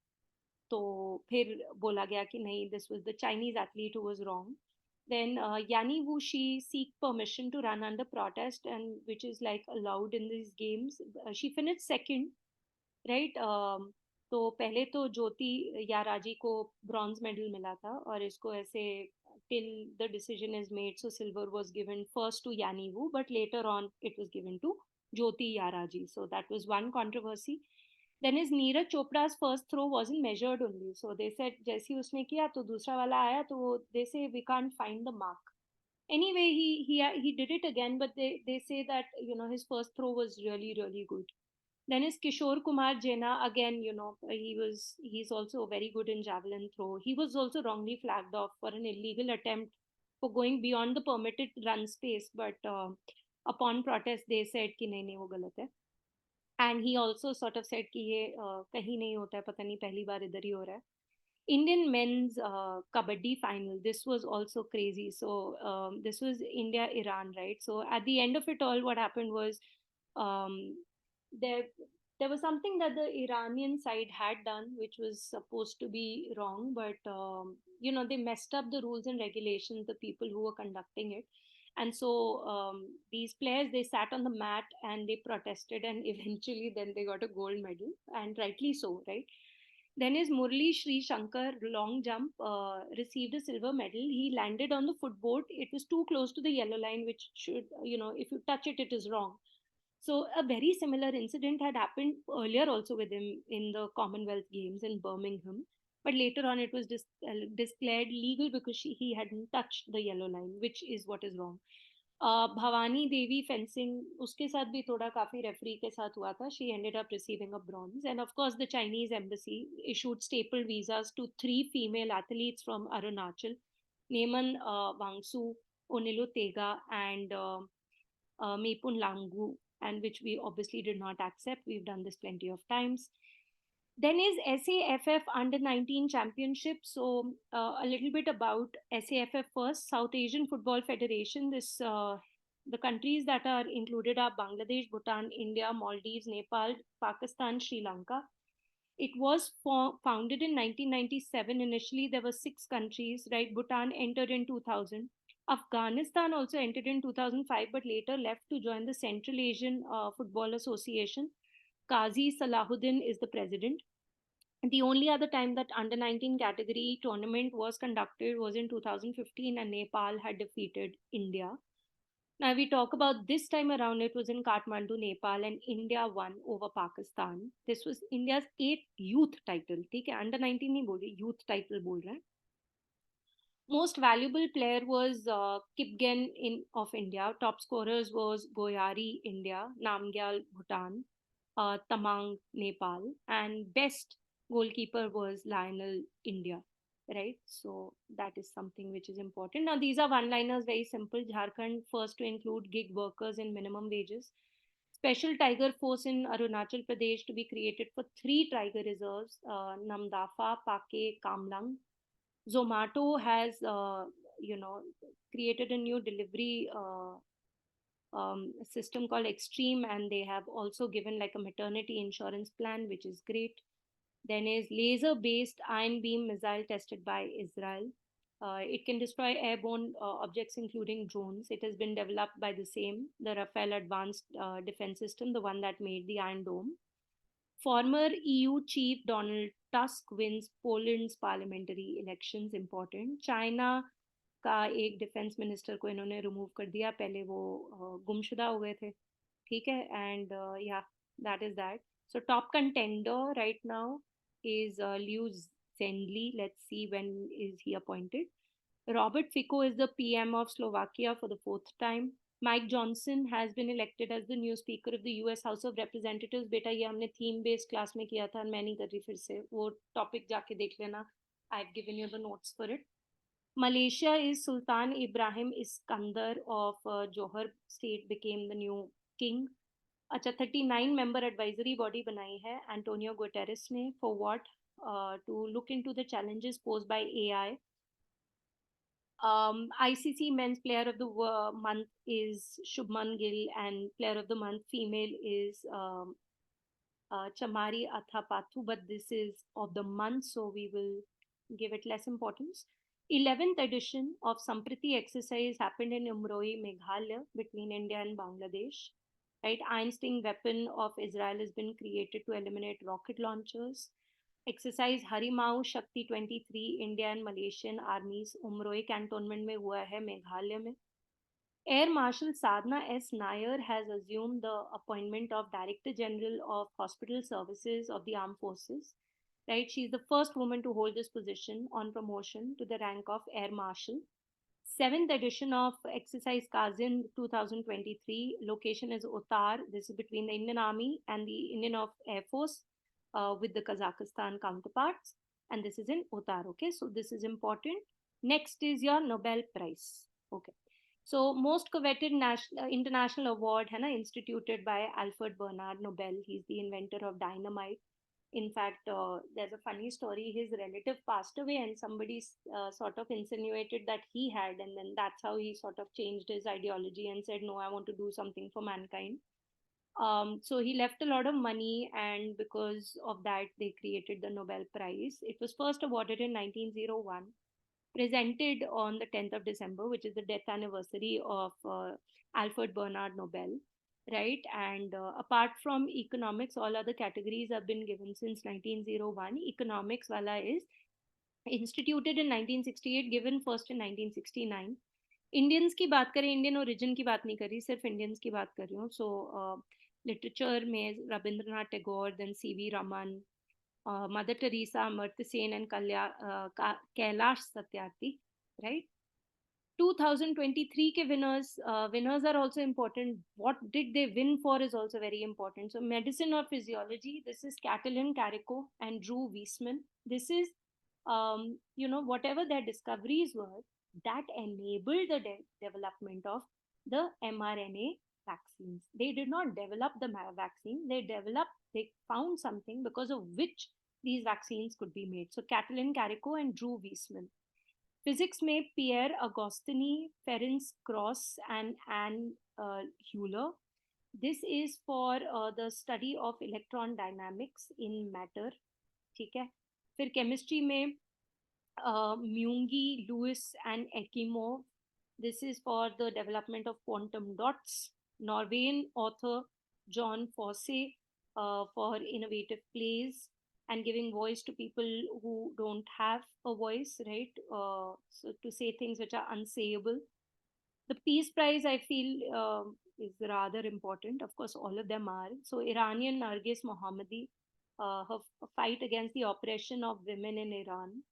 तो फिर बोला गया कि नहीं, this was the Chinese athlete who was wrong. Then Yani Wu, she seek permission to run under protest, and which is like allowed in these games. She finished second, right? तो पहले तो ज्योति याराजी को ब्रॉन्ज मेडल मिला था, और इसको ऐसे till the decision is made, so silver was given first to Yani Wu, but later on it was given to Jyoti Yaraji. So that was one controversy. Then is Neeraj Chopra's first throw wasn't measured only. So they said जैसे ही उसने किया तो दूसरा वाला आया, तो they say we can't find the mark. Anyway, he did it again, but they say that his first throw was really really good. Then is Kishore Kumar Jena, again, he's also very good in javelin throw. He was also wrongly flagged off for an illegal attempt for going beyond the permitted run space, but upon protest they said कि नहीं नहीं वो गलत है. And he also sort of said कि ये कहीं नहीं होता है, पता नहीं पहली बार इधर ही हो रहा है. Indian men's kabaddi final. This was also crazy. So this was India Iran, right? So at the end of it all, what happened was um, there there was something that the Iranian side had done, which was supposed to be wrong, but they messed up the rules and regulations. The people who were conducting it, and so these players, they sat on the mat and they protested, and eventually then they got a gold medal, and rightly so, right? Then is Murli Sri Shankar, long jump, received a silver medal. He landed on the footboard. It was too close to the yellow line, which should, if you touch it, it is wrong. So a very similar incident had happened earlier also with him in the Commonwealth Games in Birmingham. But later on, it was declared legal because he hadn't touched the yellow line, which is what is wrong. Bhavani Devi fencing उसके साथ भी थोड़ा काफी referee के साथ हुआ था. She ended up receiving a bronze end of course the Chinese embassy issued staple visas to three female athletes from Arunachal, Neman Wangsu, Onilu Tega, and Mepun Langu, and which we obviously did not accept. We've done this plenty of times. Then is SAFF Under 19 Championship. So a little bit about SAFF first. South Asian Football Federation. The countries that are included are Bangladesh, Bhutan, India, Maldives, Nepal, Pakistan, Sri Lanka. It was founded in 1997. Initially, there were 6 countries, right? Bhutan entered in 2000. Afghanistan also entered in 2005, but later left to join the Central Asian Football Association. Qazi Salahuddin is the president. The only other time that under 19 category tournament was conducted was in 2015, and Nepal had defeated India. Now we talk about this time around, it was in Kathmandu, Nepal, and India won over Pakistan. This was India's 8th youth title. ठीक है, under 19 नहीं बोल रही, youth title बोल रहा है. Most valuable player was Kipgen of India. Top scorers was Goyari, India, Namgyal, Bhutan, Tamang, Nepal, and best goalkeeper was Lionel, India. Right, so that is something which is important. Now these are one-liners, very simple. Jharkhand first to include gig workers in minimum wages. Special tiger force in Arunachal Pradesh to be created for 3 tiger reserves: Namdafa, Pake, Kamlang. Zomato has, created a new delivery system called Extreme, and they have also given like a maternity insurance plan, which is great. Then is laser-based iron beam missile tested by Israel. It can destroy airborne objects, including drones. It has been developed by the same, the Rafale Advanced Defense System, the one that made the Iron Dome. Former EU chief Donald Tusk wins Poland's parliamentary elections. Important. China का एक defence minister को इन्होंने remove कर दिया, पहले वो गुमशुदा हो गए थे. ठीक है, एंड या that is that. So top contender right now is Liu Zendli. Let's see when is he appointed. Robert Fico is the PM of Slovakia for the 4th time. Mike Johnson has been elected as the new Speaker of the US House of Representatives. बेटा ये हमने theme based class में किया था, मैं नहीं कर रही फिर से, वो topic जाके देख लेना. I've given you the notes for it. Malaysia is Sultan Ibrahim Iskandar of Johor state became the new king. अच्छा, 39 member advisory body बनाई है Antonio Guterres ने. For what? To look into the challenges posed by AI. ICC Men's Player of the Month is Shubman Gill, and Player of the Month female is Chamari Athapathu, but this is of the month, so we will give it less importance. 11th edition of Sampriti exercise happened in Umroi, Meghalaya, between India and Bangladesh. Right, Einstein weapon of Israel has been created to eliminate rocket launchers. Exercise Harimau Shakti 23, India and Malaysian armies Umroi cantonment में हुआ है, मेघालय में. Air Marshal Sadhna S. Nair has assumed the appointment of Director General of Hospital Services of the Armed Forces. Right, she is the first woman to hold this position on promotion to the rank of Air Marshal. 7th edition of Exercise Kazin 2023. Location is Uttar. This is between the Indian Army and the Indian Air Force with the Kazakhstan counterparts. And this is in Uttar. Okay, so this is important. Next is your Nobel Prize. Okay. So most coveted international award है ना, instituted by Alfred Bernard Nobel. He's the inventor of dynamite. In fact, there's a funny story. His relative passed away, and somebody sort of insinuated that he had, and then that's how he sort of changed his ideology and said, "No, I want to do something for mankind." So he left a lot of money, and because of that, they created the Nobel Prize. It was first awarded in 1901, presented on the 10th of December, which is the death anniversary of Alfred Bernard Nobel, right? And apart from economics, all other categories have been given since 1901. Economics wala is instituted in 1968, given first in 1969. Indians की बात करें, Indian origin की बात नहीं कर रही, सिर्फ Indians की बात कर रही हूँ. सो लिटरेचर में Rabindranath Tagore, then C V Raman, Mother Teresa, Amartya Sen and Kailash Satyarthi, right? 2023 के winners are also important. What did they win for is also very important. So medicine or physiology, this is Catalin Carrico and Drew Weissman. This is whatever their discoveries were, that enabled the development of the mRNA vaccines. They did not develop the vaccine, they found something because of which these vaccines could be made. So Catalin Carrico and Drew Weissman. Physics में Pierre Agostini, Ferenc Krauss, and Anne Euler. This is for the study of electron dynamics in matter. ठीक है. फिर chemistry में Mungi, Lewis, and Ekimov. This is for the development of quantum dots. Norwegian author John Fosse for innovative plays and giving voice to people who don't have a voice, right? So to say things which are unsayable. The Peace Prize, I feel, is rather important. Of course, all of them are. So Iranian Nargis Mohammadi, her fight against the oppression of women in Iran.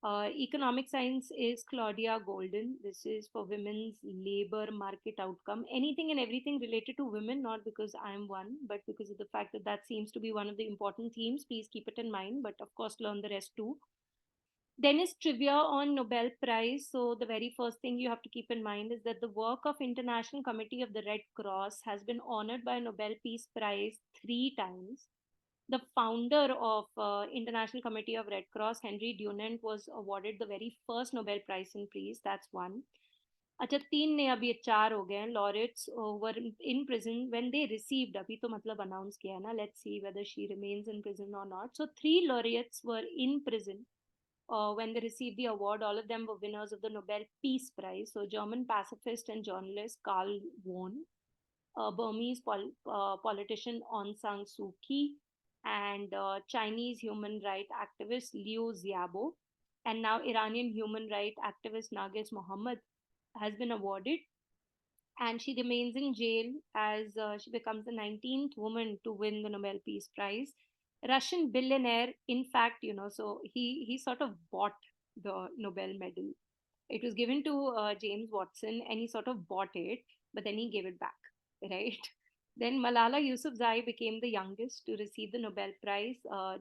Economic science is Claudia Golden. This is for women's labor market outcome. Anything and everything related to women, not because I'm one, but because of the fact that that seems to be one of the important themes. Please keep it in mind, but of course, learn the rest too. Then is trivia on Nobel Prize. So the very first thing you have to keep in mind is that the work of International Committee of the Red Cross has been honored by Nobel Peace Prize 3 times. The founder of International Committee of Red Cross, Henry Dunant, was awarded the very first Nobel Prize in Peace. That's one. अच्छा, 3 ने अभी 4 हो गए हैं. Laureates were in prison when they received, अभी तो मतलब announce किया है ना, let's see whether she remains in prison or not. So 3 laureates were in prison when they received the award. All of them were winners of the Nobel Peace Prize. So German pacifist and journalist Karl Won, Burmese politician Aung San Suu Kyi, and Chinese human rights activist Liu Xiaobo, and now Iranian human rights activist Nargis Mohammad has been awarded, and she remains in jail as she becomes the 19th woman to win the Nobel Peace Prize. Russian billionaire, in fact, so he sort of bought the Nobel medal. It was given to James Watson, and he sort of bought it, but then he gave it back, right? Then Malala Yousafzai became the youngest to receive the Nobel Prize.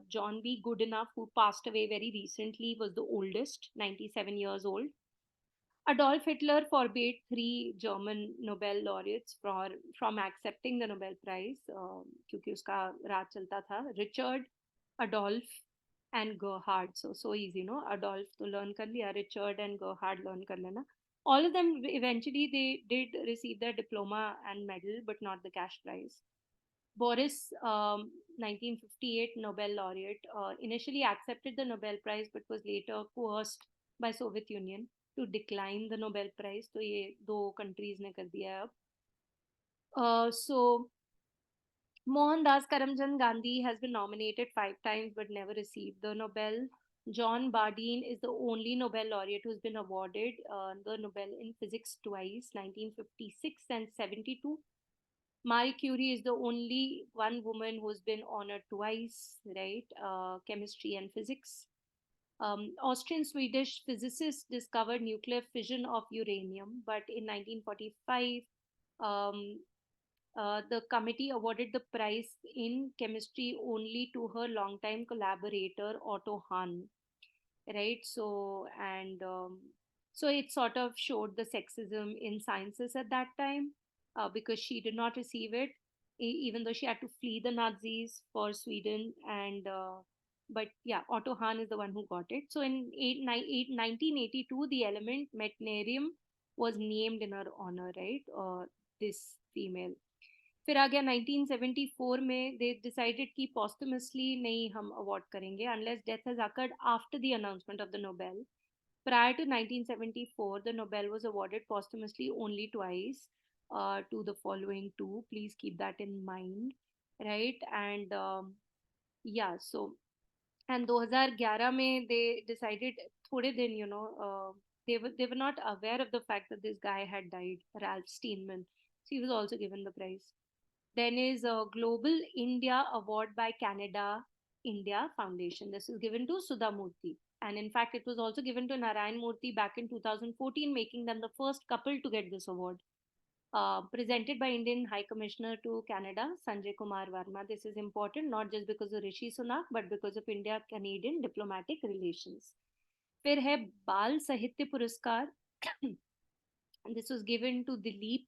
John B. Goodenough, who passed away very recently, was the oldest, 97 years old. Adolf Hitler forbade 3 German Nobel laureates from accepting the Nobel Prize क्योंकि उसका राज चलता था. Richard, Adolf, and Gerhard. So easy, no? Adolf to learn कर लिया, Richard and Gerhard learn कर लेना. All of them eventually they did receive their diploma and medal, but not the cash prize. Boris, 1958 Nobel laureate, initially accepted the Nobel Prize but was later coerced by Soviet Union to decline the Nobel Prize. तो ये 2 countries ने कर दिया है अब. So Mohandas Karamchand Gandhi has been nominated 5 times but never received the Nobel. John Bardeen is the only Nobel laureate who's been awarded the Nobel in Physics twice, 1956 and 72. Marie Curie is the only one woman who's been honored twice, right? Chemistry and physics. Austrian-Swedish physicists discovered nuclear fission of uranium, but in 1945, the committee awarded the prize in chemistry only to her longtime collaborator Otto Hahn, right? So it sort of showed the sexism in sciences at that time because she did not receive it. even though she had to flee the Nazis for Sweden. And but yeah, Otto Hahn is the one who got it. So in 1982, the element meitnerium was named in her honor, right? This female. फिर आ गया 1974 में they decided कि posthumously नहीं हम award करेंगे unless death has occurred after the announcement of the Nobel. Prior to 1974, the Nobel was awarded posthumously only twice to the following two. Please keep that in mind, right? And yeah, so and 2011 में they decided थोड़े दिन, they were not aware of the fact that this guy had died, Ralph Steinman. So he was also given the prize. Then is a Global India Award by Canada India Foundation. This is given to Sudha Murthy. And in fact, it was also given to Narayan Murthy back in 2014, making them the first couple to get this award. Presented by Indian High Commissioner to Canada, Sanjay Kumar Verma. This is important not just because of Rishi Sunak, but because of India-Canadian diplomatic relations. फिर है बाल साहित्य पुरस्कार. This was given to Dileep,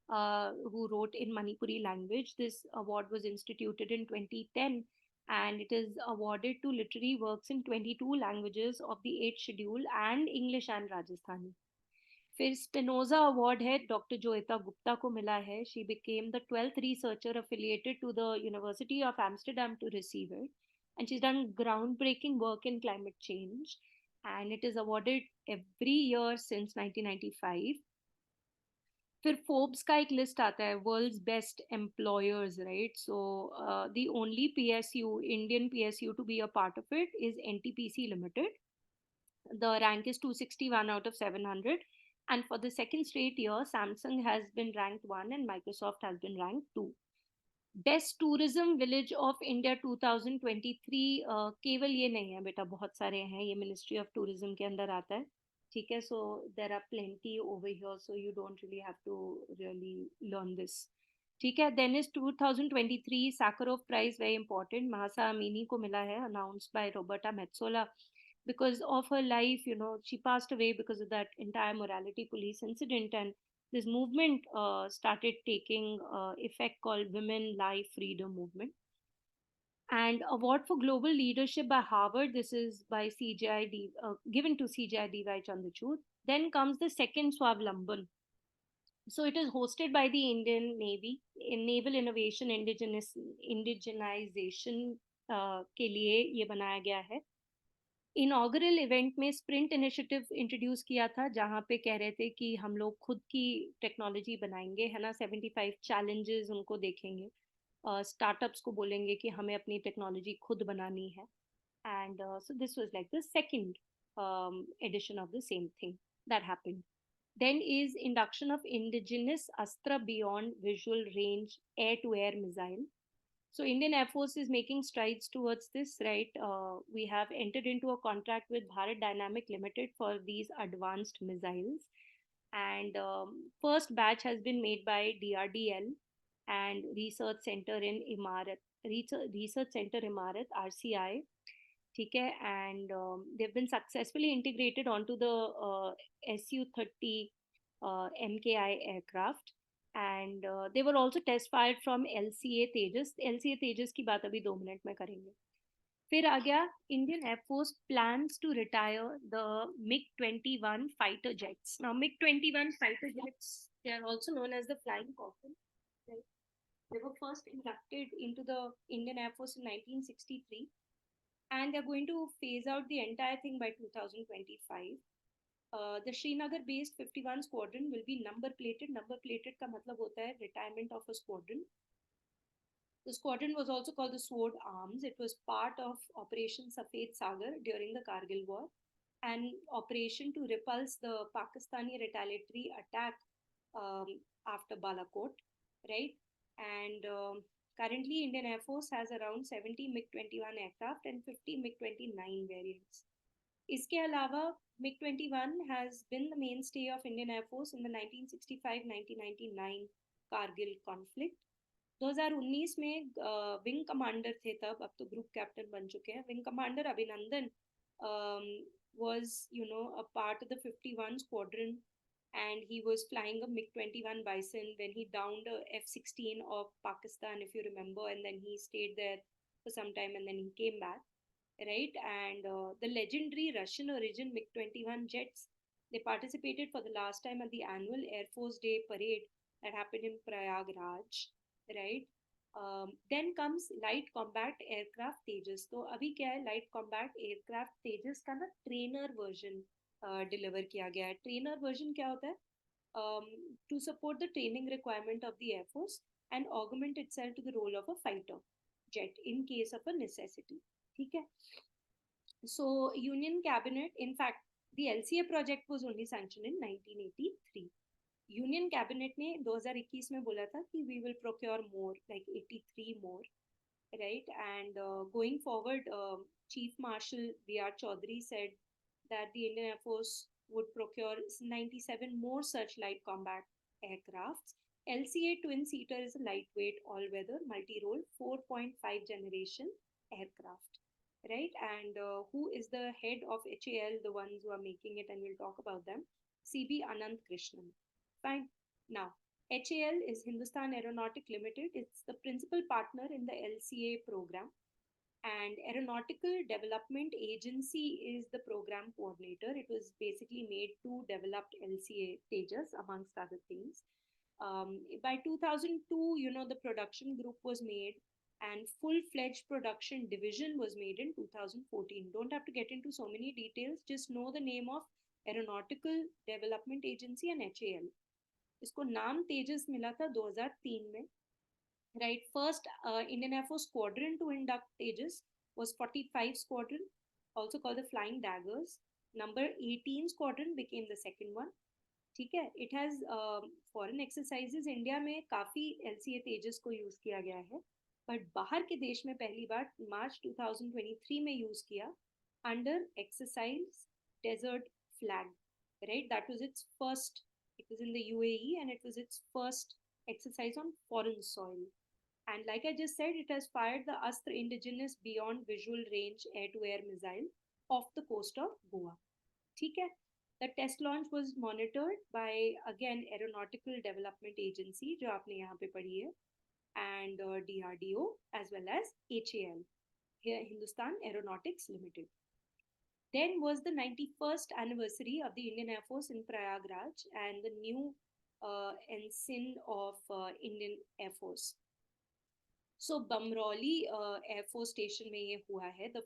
who wrote in Manipuri language. This award was instituted in 2010, and it is awarded to literary works in 22 languages of the 8th schedule and English and Rajasthani. फिर Spinoza award है doctor जोएता Gupta को मिला है. She became the 12th researcher affiliated to the University of Amsterdam to receive it, and she's done groundbreaking work in climate change, and it is awarded every year since 1995. फिर Forbes का एक list आता है world's best employers, right? So the only PSU, Indian PSU to be a part of it is NTPC limited. The rank is 261 out of 700, and for the second straight year Samsung has been ranked 1 and Microsoft has been ranked 2. Best tourism village of India 2023 केवल ये नहीं है बेटा, बहुत सारे हैं, ये ministry of tourism के अंदर आता है, ठीक है? So there are plenty over here, so you don't really have to really learn this, ठीक है? Then is 2023 Sakharov prize, very important, Mahsa Amini को मिला है, announced by Roberta Metsola. Because of her life, she passed away because of that entire morality police incident, and this movement started taking effect called Women Life Freedom Movement. And award for global leadership by Harvard, this is by CJID, given to CJIDY Chandrachud. Then comes the second Swavlamban. So it is hosted by the Indian Navy in Naval Innovation Indigenization के लिए ये बनाया गया है. इनॉगरल event में sprint initiative introduce किया था, जहाँ पे कह रहे थे कि हम लोग खुद की टेक्नोलॉजी बनाएंगे, है ना? 75 चैलेंजेस उनको देखेंगे, स्टार्टअप्स को बोलेंगे कि हमें अपनी टेक्नोलॉजी खुद बनानी है. And so this was like the second edition of the same thing that happened. Then is induction of indigenous Astra beyond visual range air-to-air missile. So Indian Air Force is making strides towards this, right? We have entered into a contract with Bharat Dynamic Limited for these advanced missiles, and first batch has been made by DRDL and Research Center in Imarat, Research Center Imarat RCI, ठीक है? And they've been successfully integrated onto the Su-30 MKI aircraft. And they were also test fired from LCA Tejas. LCA Tejas की बात अभी 2 minute में करेंगे. फिर आ गया Indian Air Force plans to retire the MiG-21 fighter jets. Now MiG-21 fighter jets, they are also known as the flying coffin, right? They were first inducted into the Indian Air Force in 1963, and they're going to phase out the entire thing by 2025. The Srinagar based 51 squadron will be number plated. Number plated का मतलब होता है retirement of a squadron. The squadron was also called the Sword Arms. It was part of Operation Safed Sagar during the Kargil War, and operation to repulse the Pakistani retaliatory attack after Balakot, right? And currently Indian Air Force has around 70 MiG-21 aircraft and 50 MiG-29 variants. इसके अलावा MiG-21 has been the mainstay of Indian Air Force in the 1965-1999 Kargil conflict. 2019 में wing commander थे तब, अब तो group captain बन चुके हैं. विंग कमांडर अभिनंदन was a part of the 51 squadron, and he was flying a MiG-21 Bison when he downed a F-16 of Pakistan, if you remember, and then he stayed there for some time and then he came back, right? And the legendary Russian origin MiG-21 jets, they participated for the last time at the annual Air Force Day parade that happened in Prayagraj, right? Then comes light combat aircraft Tejas. तो अभी क्या है, light combat aircraft Tejas का ना trainer version deliver किया गया है. Trainer version क्या होता है? To support the training requirement of the Air Force and augment itself to the role of a fighter jet in case of a necessity. ठीक है? So Union Cabinet, in fact, the LCA project was only sanctioned in 1983. Union cabinet ने 2021 में बोला था कि we will procure more, like 83 more, right? And going forward, Chief Marshal V.R. Chaudhary said that the Indian Air Force would procure 97 more such light combat aircrafts. LCA twin-seater is a lightweight, all-weather, multi-role, 4.5 generation aircraft, right? And who is the head of HAL, the ones who are making it, and we'll talk about them? C.B. Anant Krishnan. Fine. Now, HAL is Hindustan Aeronautic Limited. It's the principal partner in the LCA program. And Aeronautical Development Agency is the program coordinator. It was basically made to develop LCA Tejas, amongst other things. By 2002, the production group was made and full-fledged production division was made in 2014. Don't have to get into so many details. Just know the name of Aeronautical Development Agency and HAL. इसको नाम तेजस मिला था 2003 में, right? First Indian Air Force squadron to induct Tejas was 45 Squadron, also called the Flying Daggers. Number 18 Squadron became the second one. ठीक है? It has foreign exercises. India में काफ़ी LCA Tejas को यूज़ किया गया है, but बाहर के देश में पहली बार मार्च 2023 में यूज़ किया under exercise Desert Flag, right? That was its first. It was in the UAE and it was its first exercise on foreign soil. And like I just said, it has fired the Astra indigenous beyond visual range air-to-air missile off the coast of Goa. ठीक है? The test launch was monitored by, again, Aeronautical Development Agency, जो आपने यहाँ पे पढ़ी है, and DRDO, as well as HAL, Hindustan Aeronautics Limited. Then was the 91st anniversary of the Indian Air Force in Prayagraj and the new ensign of Indian Air Force. So Bamrauli Air Force Station में ये हुआ है. The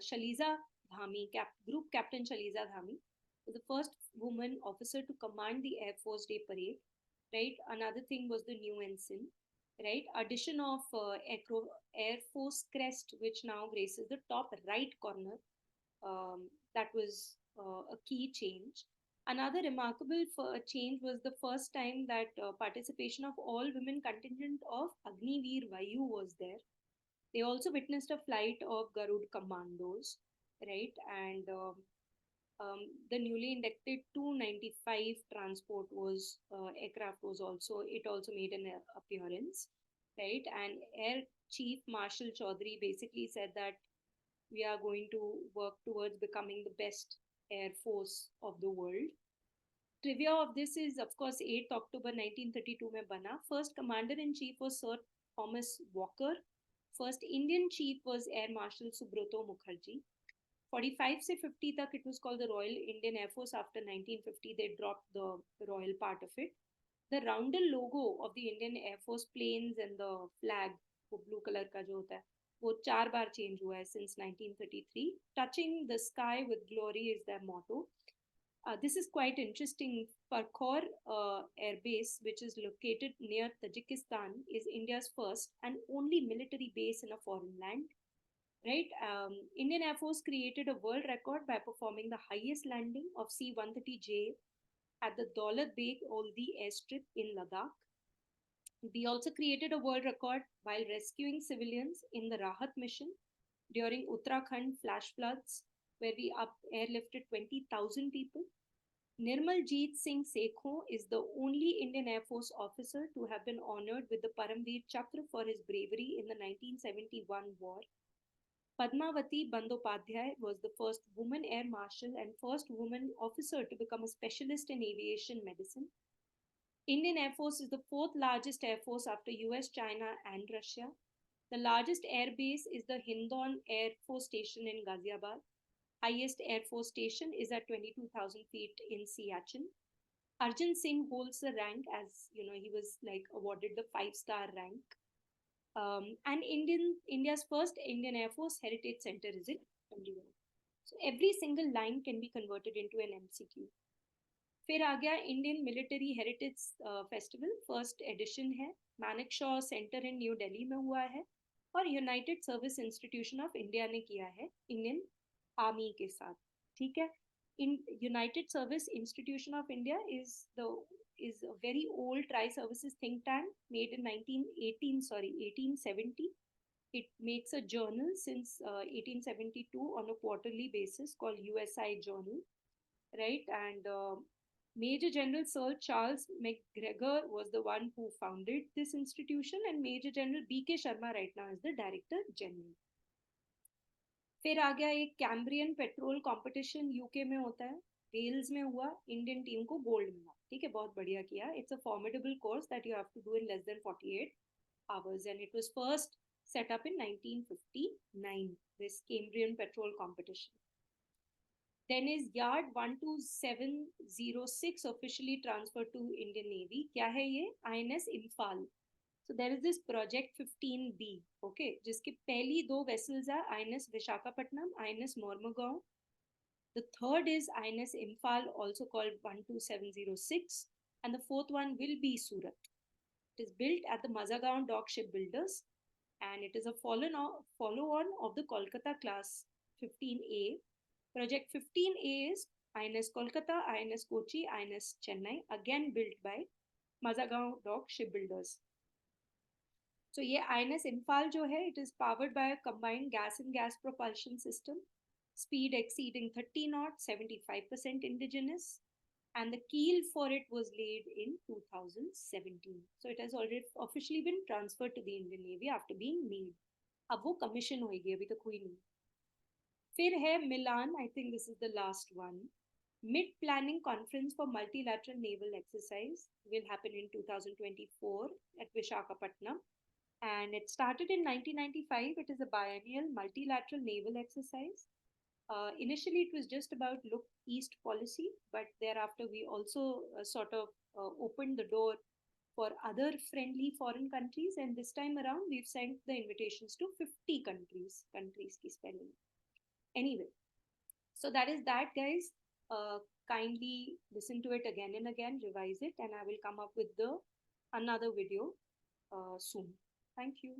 Shaliza Dhami, Group Captain Shaliza Dhami, was the first woman officer to command the Air Force Day Parade, right? Another thing was the new ensign, right? Addition of Air Force crest, which now graces the top right corner. That was a key change. Another remarkable change was the first time that participation of all women contingent of Agniveer Vayu was there. They also witnessed a flight of Garud commandos, right? And the newly inducted 295 transport was aircraft was also made an appearance, right? And Air Chief Marshal Chaudhary basically said that we are going to work towards becoming the best air force of the world. Trivia of this is, of course, 8th October 1932 में बना. First Commander-in-Chief was Sir Thomas Walker. First Indian Chief was Air Marshal Subroto Mukherjee. 45 से 50 तक it was called the Royal Indian Air Force. After 1950, they dropped the royal part of it. The roundel logo of the Indian Air Force planes and the flag, वो blue color का जो होता है, वो 4 बार change हुआ है since 1933. Touching the sky with glory is their motto. This is quite interesting. Parkhor Air Base, which is located near Tajikistan, is India's first and only military base in a foreign land. Right? Indian Air Force created a world record by performing the highest landing of C-130J at the Daulat Beg Oldi airstrip in Ladakh. We also created a world record while rescuing civilians in the Rahat mission during Uttarakhand flash floods, where we airlifted 20,000 people. Nirmal Jeet Singh Sekho is the only Indian Air Force officer to have been honored with the Paramveer Chakra for his bravery in the 1971 war. Padmavati Bandyopadhyay was the first woman air marshal and first woman officer to become a specialist in aviation medicine. Indian Air Force is the fourth largest air force after US, China, and Russia. The largest air base is the Hindon Air Force Station in Ghaziabad. Highest Air Force station is at 22,000 feet in Siachen. Arjun Singh holds the rank as he was like awarded the 5-star rank. And India's first Indian Air Force Heritage Center is in Chandigarh. So every single line can be converted into an MCQ. फिर आ गया Indian military heritage festival first edition है Manekshaw centre इन new Delhi में हुआ है और United service institution of India ने किया है इंडियन आर्मी के साथ ठीक है in United service institution of India is a very old tri-services think tank made in 1870. It makes a journal since 1872 on a quarterly basis called USI Journal, right? And Major General Sir Charles McGregor was the one who founded this institution, and Major General B.K. Sharma right now is the Director General. फिर आ गया एक Cambrian petrol competition UK में होता है Wales में हुआ Indian team को gold मिला ठीक है बहुत बढ़िया किया it's a formidable course that you have to do in less than 48 hours and it was first set up in 1959 this Cambrian petrol competition. Then is Yard 12706 officially transferred to Indian Navy. क्या है ये INS Imphal. So there is this project 15B, okay, जिसकी पहली दो vessels are INS Vishakhapatnam, INS Mormugao. The third is INS Imphal, also called 12706, and the fourth one will be Surat. It is built at the Mazagaon Dock Shipbuilders, and it is a follow-on of the Kolkata class 15A. Project 15A is INS Kolkata, INS Kochi, INS Chennai, again built by Mazagaon Dock Shipbuilders. So ये INS Imphal जो है, it is powered by a combined gas and gas propulsion system, speed exceeding 30 knots, 75% indigenous, and the keel for it was laid in 2017. So it has already officially been transferred to the Indian Navy after being made. अब वो commission होगी अभी तक हुई नहीं. फिर है Milan, I think this is the last one. Mid-planning conference for multilateral naval exercise will happen in 2024 at Vishakhapatnam. And it started in 1995. It is a biennial multilateral naval exercise. Initially, it was just about look east policy, but thereafter we also sort of opened the door for other friendly foreign countries. And this time around, we've sent the invitations to 50 countries ki spelling. Anyway, so that is that, guys. Kindly listen to it again and again, revise it, and I will come up with another video soon. Thank you.